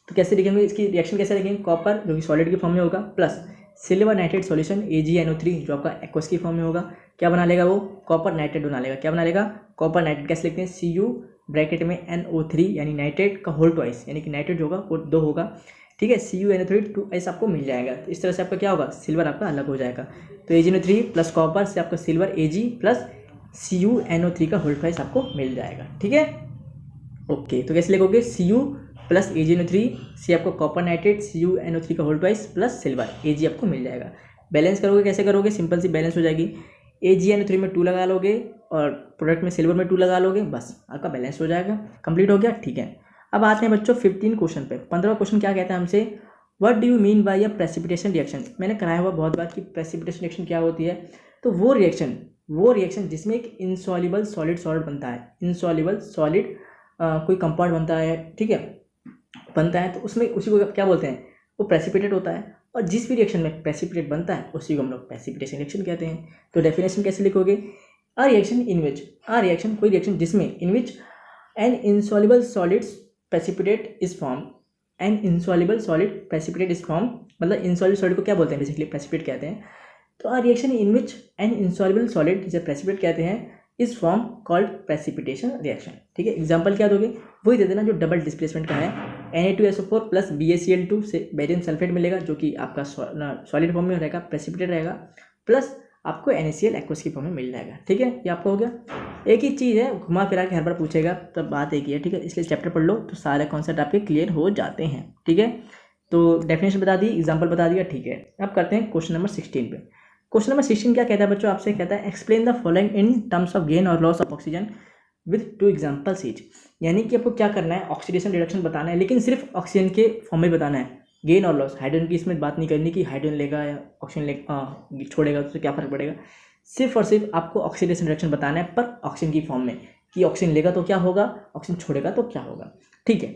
तो कैसे लिखेंगे, इसकी रिएक्शन कैसे लिखेंगे, कॉपर जो कि सॉलिड की फॉर्म में होगा plus silver nitrate solution AgNO3 जो आपका एक्वस की फॉर्म में होगा, क्या बना लेगा वो, कॉपर नाइट्रेट बना लेगा, क्या बना लेगा, कॉपर नाइट्रेट। कैसे लिखते हैं, Cu ब्रैकेट में NO3 यानी नाइट्रेट का होल ट्वाइस, यानी कि नाइट्रेट होगा वो 2 होगा, ठीक है, CuNO3 2 आपको मिल जाएगा। तो इस तरह से आपका क्या होगा, सिल्वर आपका अलग हो जाएगा। तो AgNO3 प्लस कॉपर से आपका सिल्वर Ag प्लस CuNO3 का होल ट्वाइस आपको मिल जाएगा, ठीक है, ओके। तो कैसे लिखोगे, Cu प्लस AgNO3 से आपको कॉपर नाइट्रेट CuNO3 का whole twice plus silver Ag आपको मिल जाएगा। बैलेंस करोगे, कैसे करोगे, सिंपल सी बैलेंस हो जाएगी, AgNO3 में 2 लगा लोगे और प्रोडक्ट में सिल्वर में 2 लगा लोगे, बस आपका बैलेंस हो जाएगा, कंप्लीट हो गया, ठीक है। अब आते हैं बच्चों 15 क्वेश्चन पे। 15वां क्वेश्चन क्या कहता है हमसे, what do you mean by a precipitation reaction. मैंने कराया हुआ बहुत बार कि प्रेसिपिटेशन रिएक्शन क्या होती है, तो वो रिएक्शन जिसमें एक इनसॉल्युबल सॉलिड बनता है, इनसॉल्युबल सॉलिड कोई कंपाउंड बनता है, ठीक है, बनता है, तो उसमें उसी को क्या बोलते हैं, वो प्रेसिपिटेट होता है। और जिस भी रिएक्शन में प्रेसिपिटेट बनता है उसी को हम लोग प्रेसिपिटेशन रिएक्शन कहते हैं। तो डेफिनेशन कैसे लिखोगे, a reaction in which, a reaction कोई रिएक्शन जिसमें, in which an insoluble solid precipitate is form, an insoluble solid precipitate is form, मतलब इनसॉल्युबल सॉलिड को क्या बोलते हैं, बेसिकली प्रेसिपिटेट कहते हैं। तो a reaction in which an insoluble solid जिसे प्रेसिपिटेट कहते हैं इस फॉर्म कॉल्ड प्रेसिपिटेशन रिएक्शन, ठीक है। एग्जांपल क्या दोगे, वही दे देना जो डबल डिस्प्लेसमेंट का है, Na2SO4 प्लस BaCl2 से बेरियम सल्फेट मिलेगा, जो कि आपका सॉलिड फॉर्म में रहेगा, प्रेसिपिटेट रहेगा, प्लस आपको NaCl एक्वस की फॉर्म में मिल जाएगा, ठीक है। ये आपका हो गया। एक ही चीज़ है, घुमा फिरा के हर बार पूछेगा, तब बात एक ही है, ठीक है, इसलिए चैप्टर पढ़ लो तो सारे कॉन्सेप्ट आपके क्लियर हो जाते हैं, ठीक है। तो डेफिनेशन बता दी, एग्जाम्पल बता दिया, ठीक है। अब करते हैं क्वेश्चन नंबर 16 पे। क्वेश्चन नंबर 16 क्या कहता है बच्चों, आपसे कहता है explain the following in terms of gain और loss of oxygen with 2 examples each. यानी कि आपको क्या करना है, ऑक्सीडेशन रिडक्शन बताना है, लेकिन सिर्फ ऑक्सीजन के फॉर्म में बताना है, गेन और लॉस, हाइड्रोजन की इसमें बात नहीं करनी कि हाइड्रोजन लेगा या ऑक्सीजन छोड़ेगा तो क्या फ़र्क पड़ेगा। सिर्फ और सिर्फ आपको ऑक्सीडेशन रिडक्शन बताना है, पर ऑक्सीजन की फॉर्म में, कि ऑक्सीजन लेगा तो क्या होगा, ऑक्सीजन छोड़ेगा तो क्या होगा, ठीक है।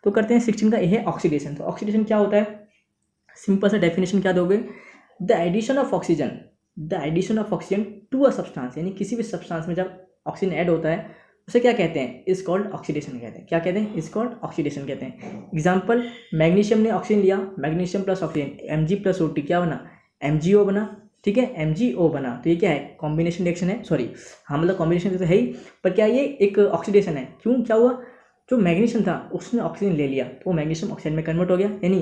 तो करते हैं 16 का ए है ऑक्सीडेशन। तो ऑक्सीडेशन क्या होता है, सिंपल सा डेफिनेशन क्या दोगे, the addition of oxygen to a substance, यानी किसी भी सब्सटेंस में जब ऑक्सीजन ऐड होता है उसे क्या कहते हैं, इज कॉल्ड ऑक्सीडेशन कहते हैं। क्या कहते हैं, इज कॉल्ड ऑक्सीडेशन कहते हैं। एग्जांपल, मैग्नीशियम ने ऑक्सीजन लिया, मैग्नीशियम प्लस ऑक्सीजन Mg+O2 क्या बना, MgO बना, ठीक है, MgO बना। तो ये क्या है, कॉम्बिनेशन रिएक्शन है, सॉरी हाँ मतलब कॉम्बिनेशन तो है ही, पर क्या ये एक ऑक्सीडेशन है। क्यों, क्या हुआ, जो मैग्नीशियम था उसने ऑक्सीजन ले लिया तो वो मैग्नीशियम ऑक्सीजन में कन्वर्ट हो गया, यानी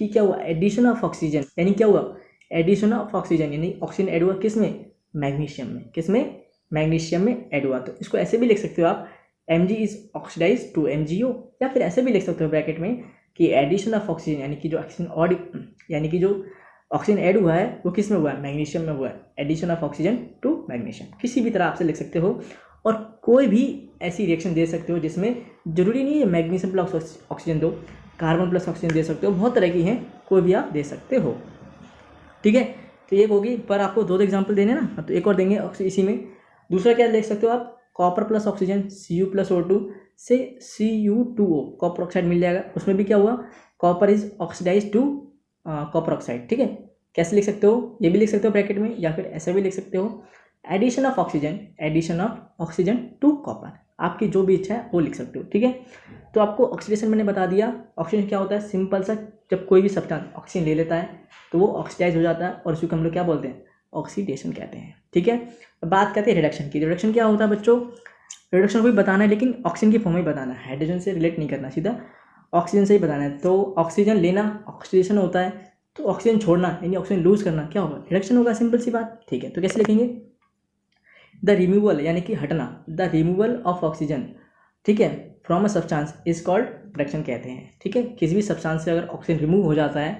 कि क्या हुआ, एडिशन ऑफ ऑक्सीजन, यानी क्या हुआ, एडिशन ऑफ ऑक्सीजन, यानी ऑक्सीजन ऐड हुआ किस में, मैग्नीशियम में, किस में, मैग्नीशियम में ऐड हुआ। तो इसको ऐसे भी लिख सकते हो आप, Mg is oxidise to MgO, या फिर ऐसे भी लिख सकते हो ब्रैकेट में कि एडिशन ऑफ ऑक्सीजन, यानी कि जो ऑक्सीजन और यानी कि जो ऑक्सीजन ऐड हुआ है वो किस में हुआ है, मैग्नीशियम में हुआ है, addition of oxygen to magnesium. किसी भी तरह आपसे लिख सकते हो, और कोई भी ऐसी रिएक्शन दे सकते हो जिसमें जरूरी नहीं है मैग्नीशियम प्लस ऑक्सीजन दो, कार्बन प्लस ऑक्सीजन दे सकते हो, बहुत तरह की हैं, कोई भी आप दे सकते हो, ठीक है। तो ये होगी, पर आपको दो एग्जाम्पल देने ना, तो एक और देंगे इसी में। दूसरा क्या देख सकते हो आप, कॉपर प्लस ऑक्सीजन Cu+O2 से Cu2O कॉपर ऑक्साइड मिल जाएगा। उसमें भी क्या हुआ, copper is oxidise to copper oxide, ठीक है। कैसे लिख सकते हो, ये भी लिख सकते हो ब्रैकेट में, या फिर ऐसा भी लिख सकते हो, addition of oxygen to copper, आपकी जो भी इच्छा है वो लिख सकते हो, ठीक है। तो आपको ऑक्सीडेशन मैंने बता दिया। ऑक्सीडेशन क्या होता है, सिंपल सा, जब कोई भी सब्सटेंस ऑक्सीजन ले लेता है तो वो ऑक्सीडाइज हो जाता है, और उसको हम लोग क्या बोलते हैं, ऑक्सीडेशन कहते हैं, ठीक है। अब बात करते हैं रिडक्शन की। रिडक्शन क्या होता है बच्चों, रिडक्शन को भी बताना है लेकिन ऑक्सीजन की फॉर्म में बताना है, हाइड्रोजन से रिलेट नहीं करना, सीधा ऑक्सीजन से ही बताना है। तो ऑक्सीजन लेना ऑक्सीडेशन होता है, तो ऑक्सीजन छोड़ना यानी ऑक्सीजन लूज करना क्या होगा, रिडक्शन होगा, सिंपल सी बात, ठीक है। तो कैसे लिखेंगे, द रिमूवल यानी कि हटना, द रिमूवल ऑफ ऑक्सीजन, ठीक है, from a substance is called reduction कहते हैं, ठीक है। किसी भी सब्सटेंस से अगर ऑक्सीजन रिमूव हो जाता है,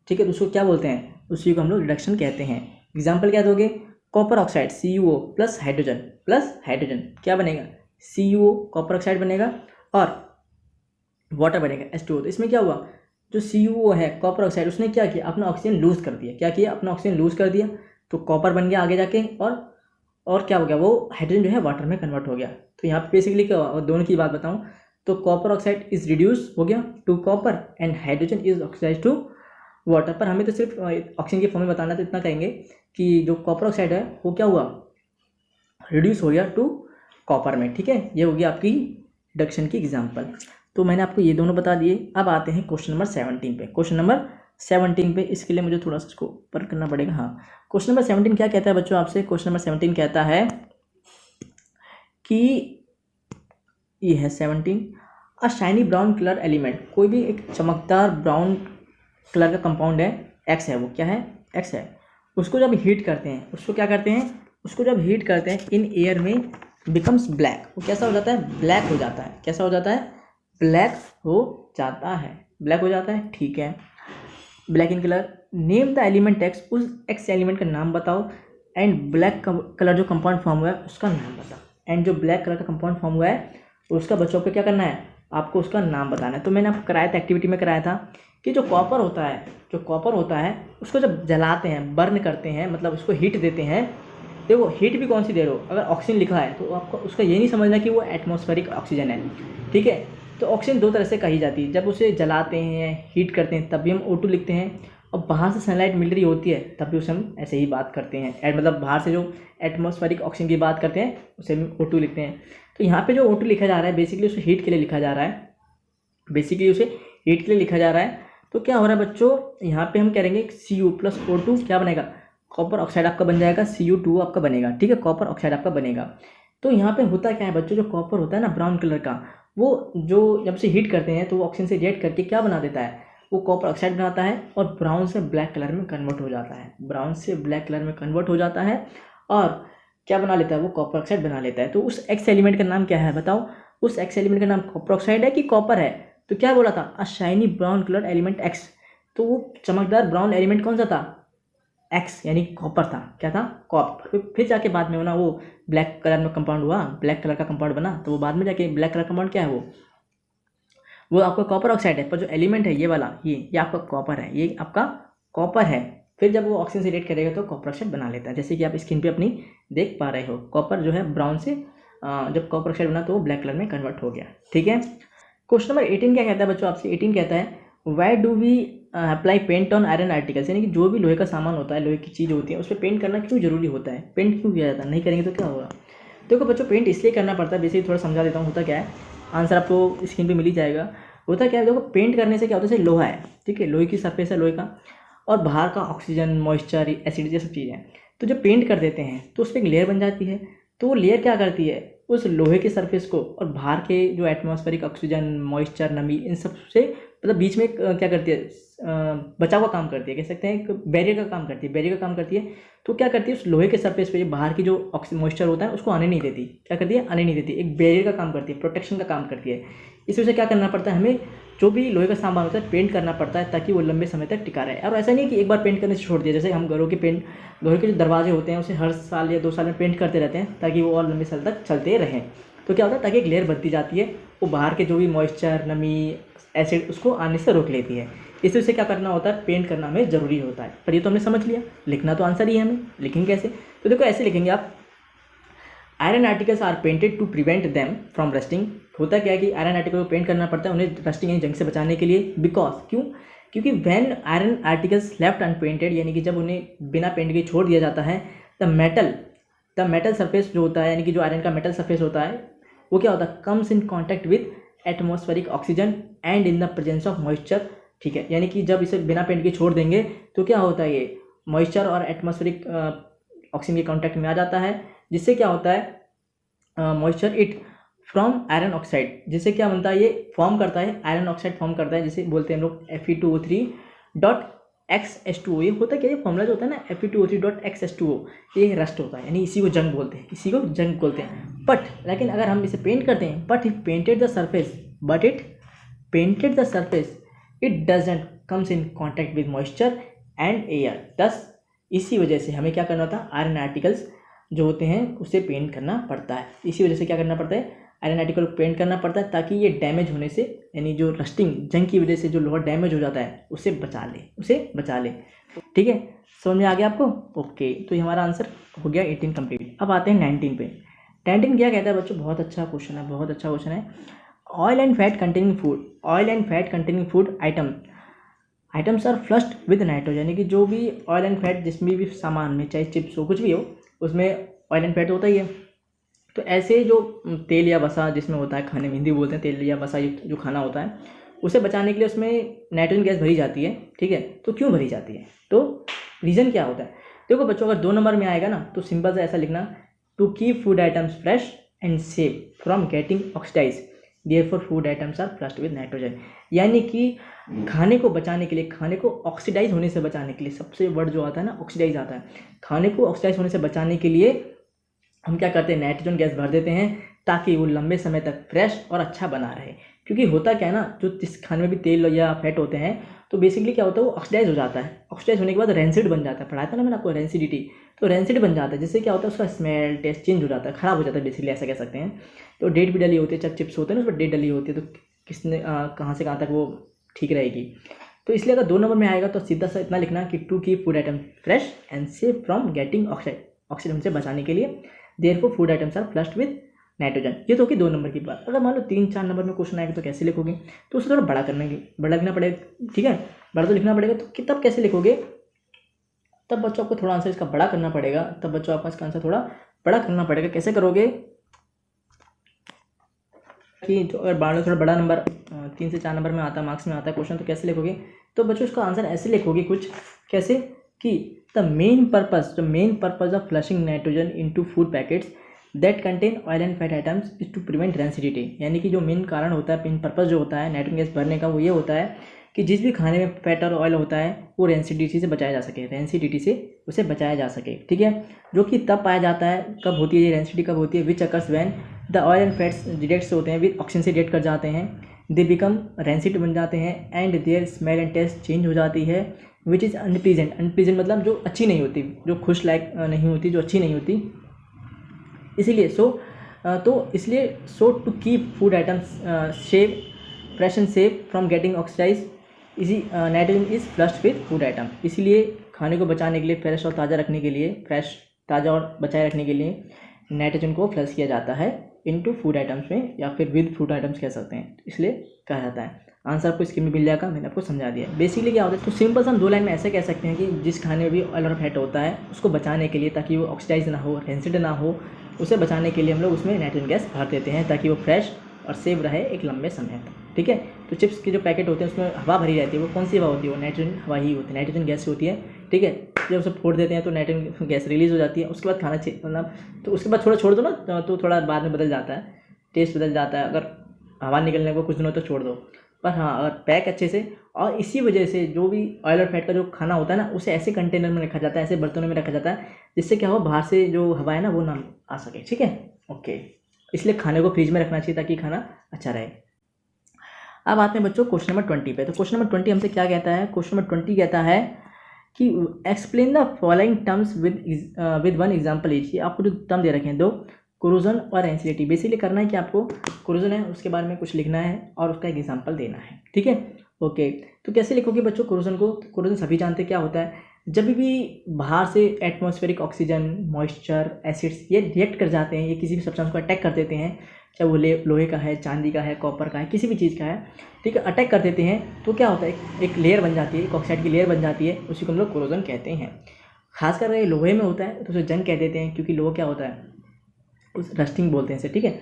ठीक है, तो उसको क्या बोलते हैं, उसी को हम लोग रिडक्शन कहते हैं। एग्जाम्पल क्या दोगे, copper oxide CuO plus hydrogen क्या बनेगा, CuO कॉपर ऑक्साइड बनेगा, और वाटर बनेगा H2O। तो इसमें क्या हुआ, जो CuO है कॉपर ऑक्साइड, उसने क्या किया, अपना ऑक्सीजन लूज कर दिया, क्या किया, अपना ऑक्सीजन लूज कर दिया, तो कॉपर बन गया आगे जाके, और क्या हो गया, वो हाइड्रोजन जो है वाटर में कन्वर्ट हो गया। तो यहाँ पे बेसिकली क्या हुआ, दोनों की बात बताऊँ तो कॉपर ऑक्साइड इज रिड्यूस हो गया to copper and hydrogen is oxidise to water. पर हमें तो सिर्फ ऑक्सीजन के फॉर्म में बताना, तो इतना कहेंगे कि जो कॉपर ऑक्साइड है वो क्या हुआ, रिड्यूस हो गया टू कॉपर में, ठीक है। ये होगी आपकी रिडक्शन की एग्जांपल। तो मैंने आपको ये दोनों बता दिए। अब आते हैं क्वेश्चन नंबर 17 पे। क्वेश्चन नंबर 17 पे, इसके लिए मुझे थोड़ा सा इसको ऊपर करना पड़ेगा। हाँ, क्वेश्चन नंबर 17 क्या कहता है बच्चों आपसे, क्वेश्चन नंबर 17 कहता है कि ये है 17, अ शाइनी ब्राउन कलर एलिमेंट, कोई भी एक चमकदार ब्राउन कलर का कंपाउंड है, एक्स है, वो क्या है, एक्स है, उसको जब हीट करते हैं, उसको क्या करते हैं, उसको जब हीट करते हैं इन एयर में बिकम्स ब्लैक, वो कैसा हो जाता है, ब्लैक हो जाता है, कैसा हो जाता है, ब्लैक हो जाता है, ब्लैक हो जाता है, ठीक है, black in colour. Name the element x, उस एक्स एलिमेंट का नाम बताओ, एंड ब्लैक कलर जो कंपाउंड फॉर्म हुआ है उसका नाम बताओ, एंड जो ब्लैक कलर का कंपाउंड फॉर्म हुआ है उसका बच्चों पे क्या करना है, आपको उसका नाम बताना है। तो मैंने आपको कराया था, एक्टिविटी में कराया था कि जो कॉपर होता है उसको जब जलाते हैं, बर्न करते हैं, मतलब उसको हीट देते हैं, देखो हीट भी कौन सी दे रहे हो, अगर ऑक्सीजन लिखा है तो आपको उसका ये नहीं समझना कि वो एटमॉस्फेरिक ऑक्सीजन है, ठीक है। तो ऑक्सीजन दो तरह से कही जाती है, जब उसे जलाते हैं, हीट करते हैं, तब भी हम O2 लिखते हैं, और बाहर से सनलाइट मिल रही होती है तब भी उसे हम ऐसे ही बात करते हैं, मतलब बाहर से जो एटमॉस्फेरिक ऑक्सीजन की बात करते हैं उसे हम O2 लिखते हैं। तो यहाँ पे जो O2 लिखा जा रहा है बेसिकली उसे हीट के लिए लिखा जा रहा है, तो क्या हो रहा है बच्चों, यहाँ पे हम करेंगे Cu + O2 क्या बनेगा, कॉपर ऑक्साइड आपका बन जाएगा, Cu2 आपका बनेगा, ठीक है, कॉपर ऑक्साइड आपका बनेगा। तो यहाँ पे होता क्या है बच्चों, जो कॉपर होता है ना ब्राउन कलर का, वो जो जब से हीट करते हैं तो वो ऑक्सीजन से रिएक्ट करके क्या बना देता है, वो कॉपर ऑक्साइड बनाता है, और ब्राउन से ब्लैक कलर में कन्वर्ट हो जाता है, और क्या बना लेता है, वो कॉपर ऑक्साइड बना लेता है। तो उस एक्स एलिमेंट का नाम क्या है बताओ, उस एक्स एलिमेंट का नाम कॉपर ऑक्साइड है कि कॉपर है। तो क्या बोला था, अ shiny brown colour element x, तो वो चमकदार ब्राउन एलिमेंट कौन सा था, एक्स, यानी कॉपर था, क्या था, कॉपर। फिर जाके बाद में होना वो ब्लैक कलर में कंपाउंड हुआ, ब्लैक कलर का कंपाउंड बना, तो वो बाद में जाके ब्लैक कलर कंपाउंड क्या है, वो आपका कॉपर ऑक्साइड है। पर जो एलिमेंट है ये वाला, ये आपका कॉपर है, ये आपका कॉपर है। फिर जब वो ऑक्सीजन से रिएक्ट करेगा तो कॉपर ऑक्साइड बना लेता है, जैसे कि आप स्क्रीन पे अपनी देख पा रहे हो। कॉपर जो है ब्राउन से जब कॉपर ऑक्साइड बना तो वो ब्लैक कलर में कन्वर्ट हो गया, ठीक है। क्वेश्चन नंबर 18 क्या कहता है बच्चों आपसे? 18 कहता है why do we apply paint on iron articles, यानी कि जो भी लोहे का सामान होता है, लोहे की चीज़ होती है, उस पर पेंट करना क्यों जरूरी होता है? पेंट क्यों किया जाता है? नहीं करेंगे तो क्या होगा? देखो बच्चों, पेंट इसलिए करना पड़ता है, बेसिकली थोड़ा समझा देता हूँ। होता क्या है, आंसर आपको स्क्रीन पे मिल ही जाएगा। होता क्या है, देखो पेंट करने से क्या होता है, जैसे लोहा है, ठीक है, लोहे की सरफेस है लोहे का, और बाहर का ऑक्सीजन, मॉइस्चर, एसिड, ये सब चीज़ें हैं। तो जब पेंट कर देते हैं तो उस पर एक लेयर बन जाती है। तो वो लेयर क्या करती है, उस लोहे के सरफेस को और बाहर के जो एटमॉस्फेरिक ऑक्सीजन, मॉइस्चर, नमी, इन सब से मतलब बीच में क्या करती है, बचाव का काम करती है, कह सकते हैं एक बैरियर का काम करती है, बैरियर का काम करती है। तो क्या करती है, उस लोहे के सरफेस पे बाहर की जो मॉइस्चर होता है उसको आने नहीं देती। क्या करती है, आने नहीं देती, एक बैरियर का काम करती है, प्रोटेक्शन का काम करती है। इस वजह से क्या करना पड़ता है, हमें जो भी लोहे का सामान होता है पेंट करना पड़ता है ताकि वो लंबे समय तक टिका रहे। और ऐसा नहीं कि एक बार पेंट करने से छोड़ दिया, जैसे हम घरों के जो दरवाजे होते हैं उसे हर साल या 2 साल में पेंट करते रहते हैं ताकि वो और लंबे साल तक चलते रहें। तो क्या होता है, ताकि एक लेयर बनती जाती है, वो बाहर के जो भी मॉइस्चर, नमी, एसिड उसको आने से रोक लेती है। इस वजह से क्या करना होता है, पेंट करना हमें ज़रूरी होता है। पर ये तो हमने समझ लिया, लिखना तो आंसर ही है हमें। लिखेंगे कैसे? तो देखो ऐसे लिखेंगे आप, iron articles are painted to prevent them from rusting. होता क्या है कि आयरन आर्टिकल को पेंट करना पड़ता है उन्हें रस्टिंग यानी जंग से बचाने के लिए। बिकॉज क्यों? क्योंकि when iron articles left unpainted, यानी कि जब उन्हें बिना पेंट के छोड़ दिया जाता है, द मेटल सरफेस जो होता है, यानी कि जो आयरन का मेटल सरफेस होता है, वो क्या होता है, comes in contact with atmospheric oxygen and in the presence of moisture. ठीक है, यानी कि जब इसे बिना पेंट के छोड़ देंगे तो क्या होता है, ये मॉइस्चर और एटमॉस्फेरिक ऑक्सीजन के कॉन्टैक्ट में आ जाता है, जिससे क्या होता है, moisture it from iron oxide, जिससे क्या बनता है, ये फॉर्म करता है, आयरन ऑक्साइड फॉर्म करता है, जिसे बोलते हैं हम लोग Fe2O3.XH2O। ये होता है क्या, ये फॉर्मूला जो होता है ना Fe2O3.XH2O, ये रस्ट होता है, यानी इसी को जंग बोलते हैं, इसी को जंग बोलते हैं। बट लेकिन अगर हम इसे पेंट करते हैं, but it painted the surface it doesn't comes in contact with moisture and air. दस इसी वजह से हमें क्या करना होता है, आयरन आर्टिकल्स जो होते हैं उसे पेंट करना पड़ता है। इसी वजह से क्या करना पड़ता है, आयरन आर्टिकल को पेंट करना पड़ता है ताकि ये डैमेज होने से, यानी जो रस्टिंग जंग की वजह से जो लोहा डैमेज हो जाता है उसे बचा ले। ठीक है, समझ में आ गया आपको? ओके, तो ये हमारा आंसर हो गया 18 कंप्लीट। अब आते हैं 19 पे। 19 क्या कहता है बच्चों? बहुत अच्छा क्वेश्चन है, oil and fat containing food items are flushed with nitrogen, यानी कि जो भी ऑयल एंड फैट जिसमें भी सामान में, चाहे चिप्स हो, कुछ भी हो, उसमें ऑयल एंड फैट होता ही है। तो ऐसे जो तेल या वसा जिसमें होता है, खाने में हिंदी बोलते हैं तेल या वसा युक्त जो खाना होता है, उसे बचाने के लिए उसमें नाइट्रोजन गैस भरी जाती है। ठीक है, तो क्यों भरी जाती है, तो रीज़न क्या होता है? देखो बच्चों, अगर 2 नंबर में आएगा ना तो सिंपल से ऐसा लिखना, to keep food items fresh and safe from getting oxidise therefore food items are flushed with nitrogen. यानी कि खाने को बचाने के लिए, खाने को ऑक्सीडाइज होने से बचाने के लिए, सबसे वर्ड जो आता है ना ऑक्सीडाइज आता है, खाने को ऑक्सीडाइज होने से बचाने के लिए हम क्या करते हैं, नाइट्रोजन गैस भर देते हैं ताकि वो लंबे समय तक फ्रेश और अच्छा बना रहे। क्योंकि होता क्या है ना, जो जिस खाने में भी तेल या फैट होते हैं तो बेसिकली क्या होता है, वो ऑक्सीडाइज हो जाता है। ऑक्सीडाइज होने के बाद रेंसिड बन जाता है, पढ़ाया था ना मैंने आपको रेंसिडिटी, तो रेंसिड बन जाता है, जिससे क्या होता है, उसका स्मेल टेस्ट चेंज हो जाता है, ख़राब हो जाता है, बेसिकली ऐसा कह सकते हैं। तो डेट भी डली होती है, जब चिप्स होते हैं ना उस पर डेट डली होती है, तो किसने कहाँ से कहाँ तक वो ठीक रहेगी। तो इसलिए अगर 2 नंबर में आएगा तो सीधा सा इतना लिखना कि to keep food item fresh and safe from getting oxygen से बचाने के लिए therefore food items are flushed with nitrogen. ये तो होगी 2 नंबर की बात। अगर मान लो 3-4 नंबर में क्वेश्चन आएगा तो कैसे लिखोगे, तो उसे थोड़ा बड़ा लिखना पड़ेगा। ठीक है, बड़ा तो लिखना पड़ेगा, तो तब कैसे लिखोगे, तब बच्चों आपको थोड़ा आंसर इसका बड़ा करना पड़ेगा, तब बच्चों आपको इसका आंसर थोड़ा बड़ा करना पड़ेगा। कैसे करोगे कि जो अगर मान लो थोड़ा बड़ा नंबर 3 से 4 नंबर में आता है, मार्क्स में आता है क्वेश्चन, तो कैसे लिखोगे, तो बच्चों इसका आंसर ऐसे लिखोगे कुछ, कैसे कि the main purpose of flushing nitrogen into food packets that contain oil and fat items is to prevent rancidity. यानी कि जो मेन कारण होता है, मेन पर्पज जो होता है नाइट्रोजन गैस भरने का, वो ये होता है कि जिस भी खाने में फैट और ऑयल होता है वो रेंसिडिटी से बचाया जा सके, ठीक है, जो कि तब पाया जाता है, कब होती है ये रेंसिडिटी, कब होती है, which occurs when the oil and fats reacts होते हैं विद ऑक्सीजन से रिएक्ट कर जाते हैं, दे बिकम रेंसिड बन जाते हैं and their smell and taste change हो जाती है, विच इज़ अनप्लीजेंट मतलब जो अच्छी नहीं होती, जो खुश लायक नहीं होती, जो अच्छी नहीं होती। इसीलिए so to keep food items fresh and safe from getting oxidize nitrogen is flushed with food item. इसीलिए खाने को बचाने के लिए, ताज़ा और बचाए रखने के लिए नाइट्रोजन को फ्लश किया जाता है इनटू फूड आइटम्स में या फिर विद फूड आइटम्स कह सकते हैं, इसलिए कहा जाता है। आंसर आपको स्क्रीन में मिल जाएगा, मैंने आपको समझा दिया। बेसिकली क्या होता है, तो सिंपल से हम 2 लाइन में ऐसे कह सकते हैं कि जिस खाने में भी ऑयल और फैट होता है उसको बचाने के लिए, ताकि वो ऑक्सीडाइज ना हो, रेंसिड ना हो, उसे बचाने के लिए हम लोग उसमें नाइट्रोजन गैस भर देते हैं ताकि वो फ्रेश और सेव रहे एक लंबे समय तक। ठीक है, तो चिप्स के जो पैकेट होते हैं उसमें हवा भरी रहती है, वो कौन सी हवा होती है, वो नाइट्रोजन हवा ही होती है, नाइट्रोजन गैस होती है। ठीक है, जब उसे फोड़ देते हैं तो नाइट्रोजन गैस रिलीज़ हो जाती है, उसके बाद खाना चाहिए मतलब, तो उसके बाद थोड़ा छोड़ दो ना तो थोड़ा बाद में बदल जाता है, टेस्ट बदल जाता है, अगर हवा निकलने को कुछ दिनों तो छोड़ दो। पर हाँ, अगर पैक अच्छे से, और इसी वजह से जो भी ऑयल और फैट का जो खाना होता है ना, उसे ऐसे कंटेनर में रखा जाता है, ऐसे बर्तनों में रखा जाता है जिससे क्या हो, बाहर से जो हवा है ना वो ना आ सके। ठीक है, ओके, इसलिए खाने को फ्रिज में रखना चाहिए ताकि खाना अच्छा रहे। अब आते हैं बच्चों क्वेश्चन नंबर 20 पे। तो क्वेश्चन नंबर 20 हमसे क्या कहता है, क्वेश्चन नंबर 20 कहता है कि explain the following terms with one example each. आपको जो टर्म दे रखे हैं 2, कोरोजन और रेंसिडिटी। बेसिकली करना है कि आपको कोरोजन है उसके बारे में कुछ लिखना है और उसका एक एग्जाम्पल देना है। ठीक है, ओके, तो कैसे लिखोगे बच्चों कोरोजन को? कोरोजन सभी जानते हैं क्या होता है, जब भी बाहर से एटमॉस्फेरिक ऑक्सीजन, मॉइस्चर, एसिड्स ये रिएक्ट कर जाते हैं, ये किसी भी सब्सटेंस को अटैक कर देते हैं, चाहे वो लोहे का है, चांदी का है, कॉपर का है, किसी भी चीज़ का है, ठीक है, अटैक कर देते हैं, तो क्या होता है, एक लेयर बन जाती है, एक ऑक्साइड की लेयर बन जाती है, उसी को हम लोग कोरोजन कहते हैं। खासकर ये लोहे में होता है तो उसे जंग कह देते हैं, क्योंकि लोहा क्या होता है, उस रस्टिंग बोलते हैं इसे। ठीक है,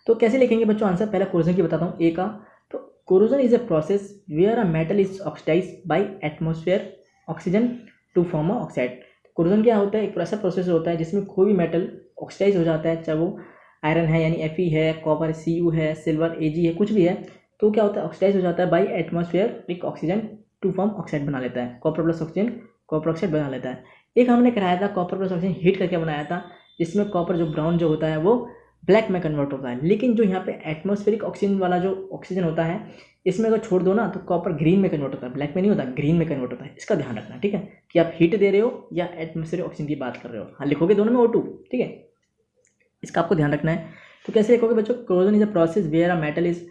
तो कैसे लिखेंगे बच्चों आंसर? पहले कोरोजन की बताता हूँ, ए का। तो corrosion is a process where a metal is oxidise by atmosphere oxygen to form a oxide. Corrosion क्या होता है, एक ऐसा प्रोसेस होता है जिसमें कोई भी मेटल ऑक्सीडाइज हो जाता है, चाहे वो आयरन है यानी Fe है, कॉपर Cu है, सिल्वर Ag है, कुछ भी है, तो क्या होता है, ऑक्सीडाइज हो जाता है बाय एटमॉस्फेयर, एक ऑक्सीजन टू फॉर्म ऑक्साइड बना लेता है, copper plus oxygen copper oxide बना लेता है। एक हमने कराया था कॉपर प्लस ऑक्सीजन हीट करके बनाया था, जिसमें कॉपर जो ब्राउन जो होता है वो ब्लैक में कन्वर्ट होता है। लेकिन जो यहाँ पे एटमॉस्फेरिक ऑक्सीजन वाला जो ऑक्सीजन होता है, इसमें अगर छोड़ दो ना तो कॉपर ग्रीन में कन्वर्ट होता है, ब्लैक में नहीं होता, ग्रीन में कन्वर्ट होता है। इसका ध्यान रखना, ठीक है, कि आप हीट दे रहे हो या एटमॉस्फेरिक ऑक्सीजन की बात कर रहे हो। हाँ, लिखोगे दोनों में O2, ठीक है, इसका आपको ध्यान रखना है। तो कैसे लिखोगे बच्चों? Corrosion is a process where a metal is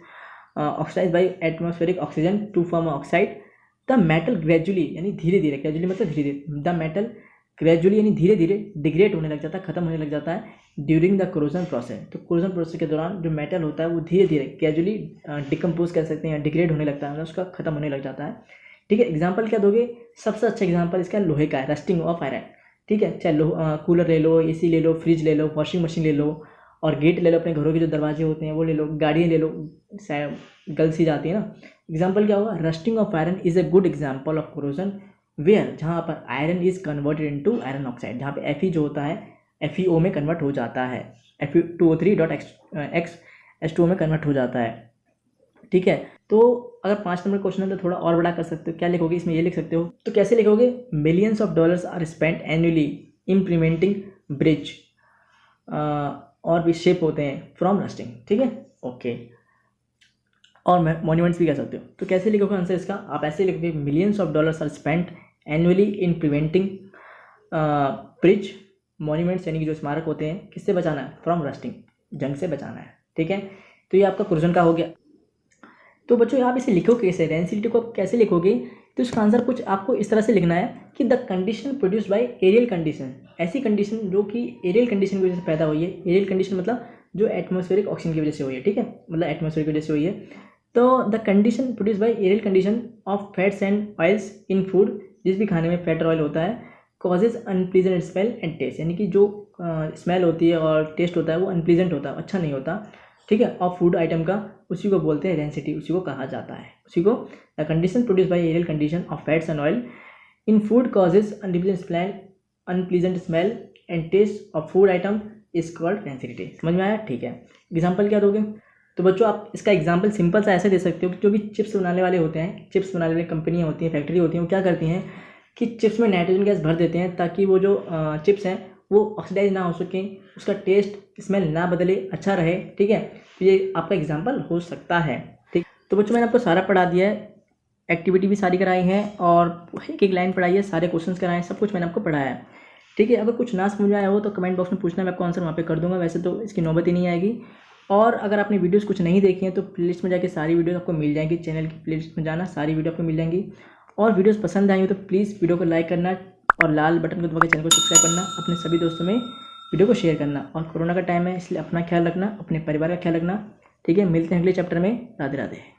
oxidise by atmospheric oxygen to form oxide. The metal gradually यानी धीरे धीरे, ग्रेजुअली मतलब धीरे धीरे, द मेटल ग्रेजुअली यानी धीरे धीरे डिग्रेड होने लग जाता है, खत्म होने लग जाता है ड्यूरिंग द कोरोजन प्रोसेस। तो कोरोजन प्रोसेस के दौरान जो मेटल होता है वो धीरे धीरे ग्रेजुअली डिकम्पोज कर सकते हैं, डिग्रेड होने लगता है, मतलब उसका खत्म होने लग जाता है। ठीक है, एग्जाम्पल क्या दोगे? सबसे अच्छा एग्जाम्पल इसका लोहे का है, रस्टिंग ऑफ आयरन। ठीक है, चाहे कूलर ले लो, AC ले लो, फ्रिज ले लो, वॉशिंग मशीन ले लो, और गेट ले लो, अपने घरों के जो दरवाजे होते हैं वो ले लो, गाड़ियाँ ले लो, गल सी जाती है ना। एग्जाम्पल क्या होगा? Rusting of iron is a good example of corrosion where, जहाँ पर iron is converted into iron oxide, जहाँ पे Fe जो होता है FeO में कन्वर्ट हो जाता है, Fe2O3.X H2O में कन्वर्ट हो जाता है। ठीक है, तो अगर 5 नंबर क्वेश्चन है तो थोड़ा और बड़ा कर सकते हो, क्या लिखोगे इसमें? ये लिख सकते हो। तो कैसे लिखोगे? Millions of dollars are spent annually implementing bridge, और भी शेप होते हैं फ्रॉम रस्टिंग। ठीक है, ओके, और मॉन्यूमेंट्स भी कह सकते हो। तो कैसे लिखोगे आंसर इसका? आप ऐसे लिखोगे, millions of dollars are spent annually in preventing bridge, monuments यानी कि जो स्मारक होते हैं, किससे बचाना है? फ्रॉम रस्टिंग, जंग से बचाना है। ठीक है, तो ये आपका क्वेश्चन का हो गया। तो बच्चों आप इसे लिखो कैसे? डेंसिटी को आप कैसे लिखोगे? तो इसका आंसर कुछ आपको इस तरह से लिखना है कि the condition produce by aerial condition, ऐसी कंडीशन जो कि एरियल कंडीशन की वजह से पैदा हुई है। एरियल कंडीशन मतलब जो एटमॉस्फेरिक ऑक्सीजन की वजह से हुई है। ठीक है, मतलब एटमॉस्फेयर की वजह से हुई है। तो the condition produce by aerial condition of fats and oils in food, जिस भी खाने में फैट और ऑयल होता है, causes unpleasant smell and taste, यानी कि जो स्मेल होती है और टेस्ट होता है वो अनप्लीजेंट होता है, अच्छा नहीं होता। ठीक है, और फूड आइटम का, उसी को बोलते हैं डेंसिटी, उसी को कहा जाता है, उसी को the condition produce by aerial condition of fats and oil in food causes unpleasant smell and taste of food item is called density. समझ में आया? ठीक है, एग्जाम्पल क्या दोगे? तो बच्चों आप इसका एग्जाम्पल सिंपल सा ऐसे दे सकते हो कि जो भी चिप्स बनाने वाले होते हैं, चिप्स बनाने वाली कंपनियाँ होती हैं, फैक्ट्री होती हैं, वो क्या करती हैं कि चिप्स में नाइट्रोजन गैस भर देते हैं ताकि वो जो चिप्स हैं वो ऑक्सीडाइज ना हो सके, उसका टेस्ट स्मेल ना बदले, अच्छा रहे। ठीक है, तो ये आपका एग्जाम्पल हो सकता है। ठीक, तो बच्चों मैंने आपको सारा पढ़ा दिया है, एक्टिविटी भी सारी कराई है और एक एक लाइन पढ़ाई है, सारे क्वेश्चंस कराए हैं, सब कुछ मैंने आपको पढ़ाया है। ठीक है, अगर कुछ ना समझ में आया हो तो कमेंट बॉक्स में पूछना, मैं आपको आंसर वहाँ पे कर दूंगा, वैसे तो इसकी नौबत ही नहीं आएगी। और अगर आपने वीडियोस कुछ नहीं देखी हैं तो प्लेलिस्ट में जाके सारी वीडियोस आपको मिल जाएंगी, चैनल की प्लेलिस्ट में जाना, सारी वीडियो आपको मिल जाएंगी। और वीडियोस पसंद आई हो तो प्लीज़ वीडियो को लाइक करना और लाल बटन को दबा के चैनल को सब्सक्राइब करना, अपने सभी दोस्तों में वीडियो को शेयर करना। और कोरोना का टाइम है इसलिए अपना ख्याल रखना, अपने परिवार का ख्याल रखना। ठीक है, मिलते हैं अगले चैप्टर में। राधे राधे।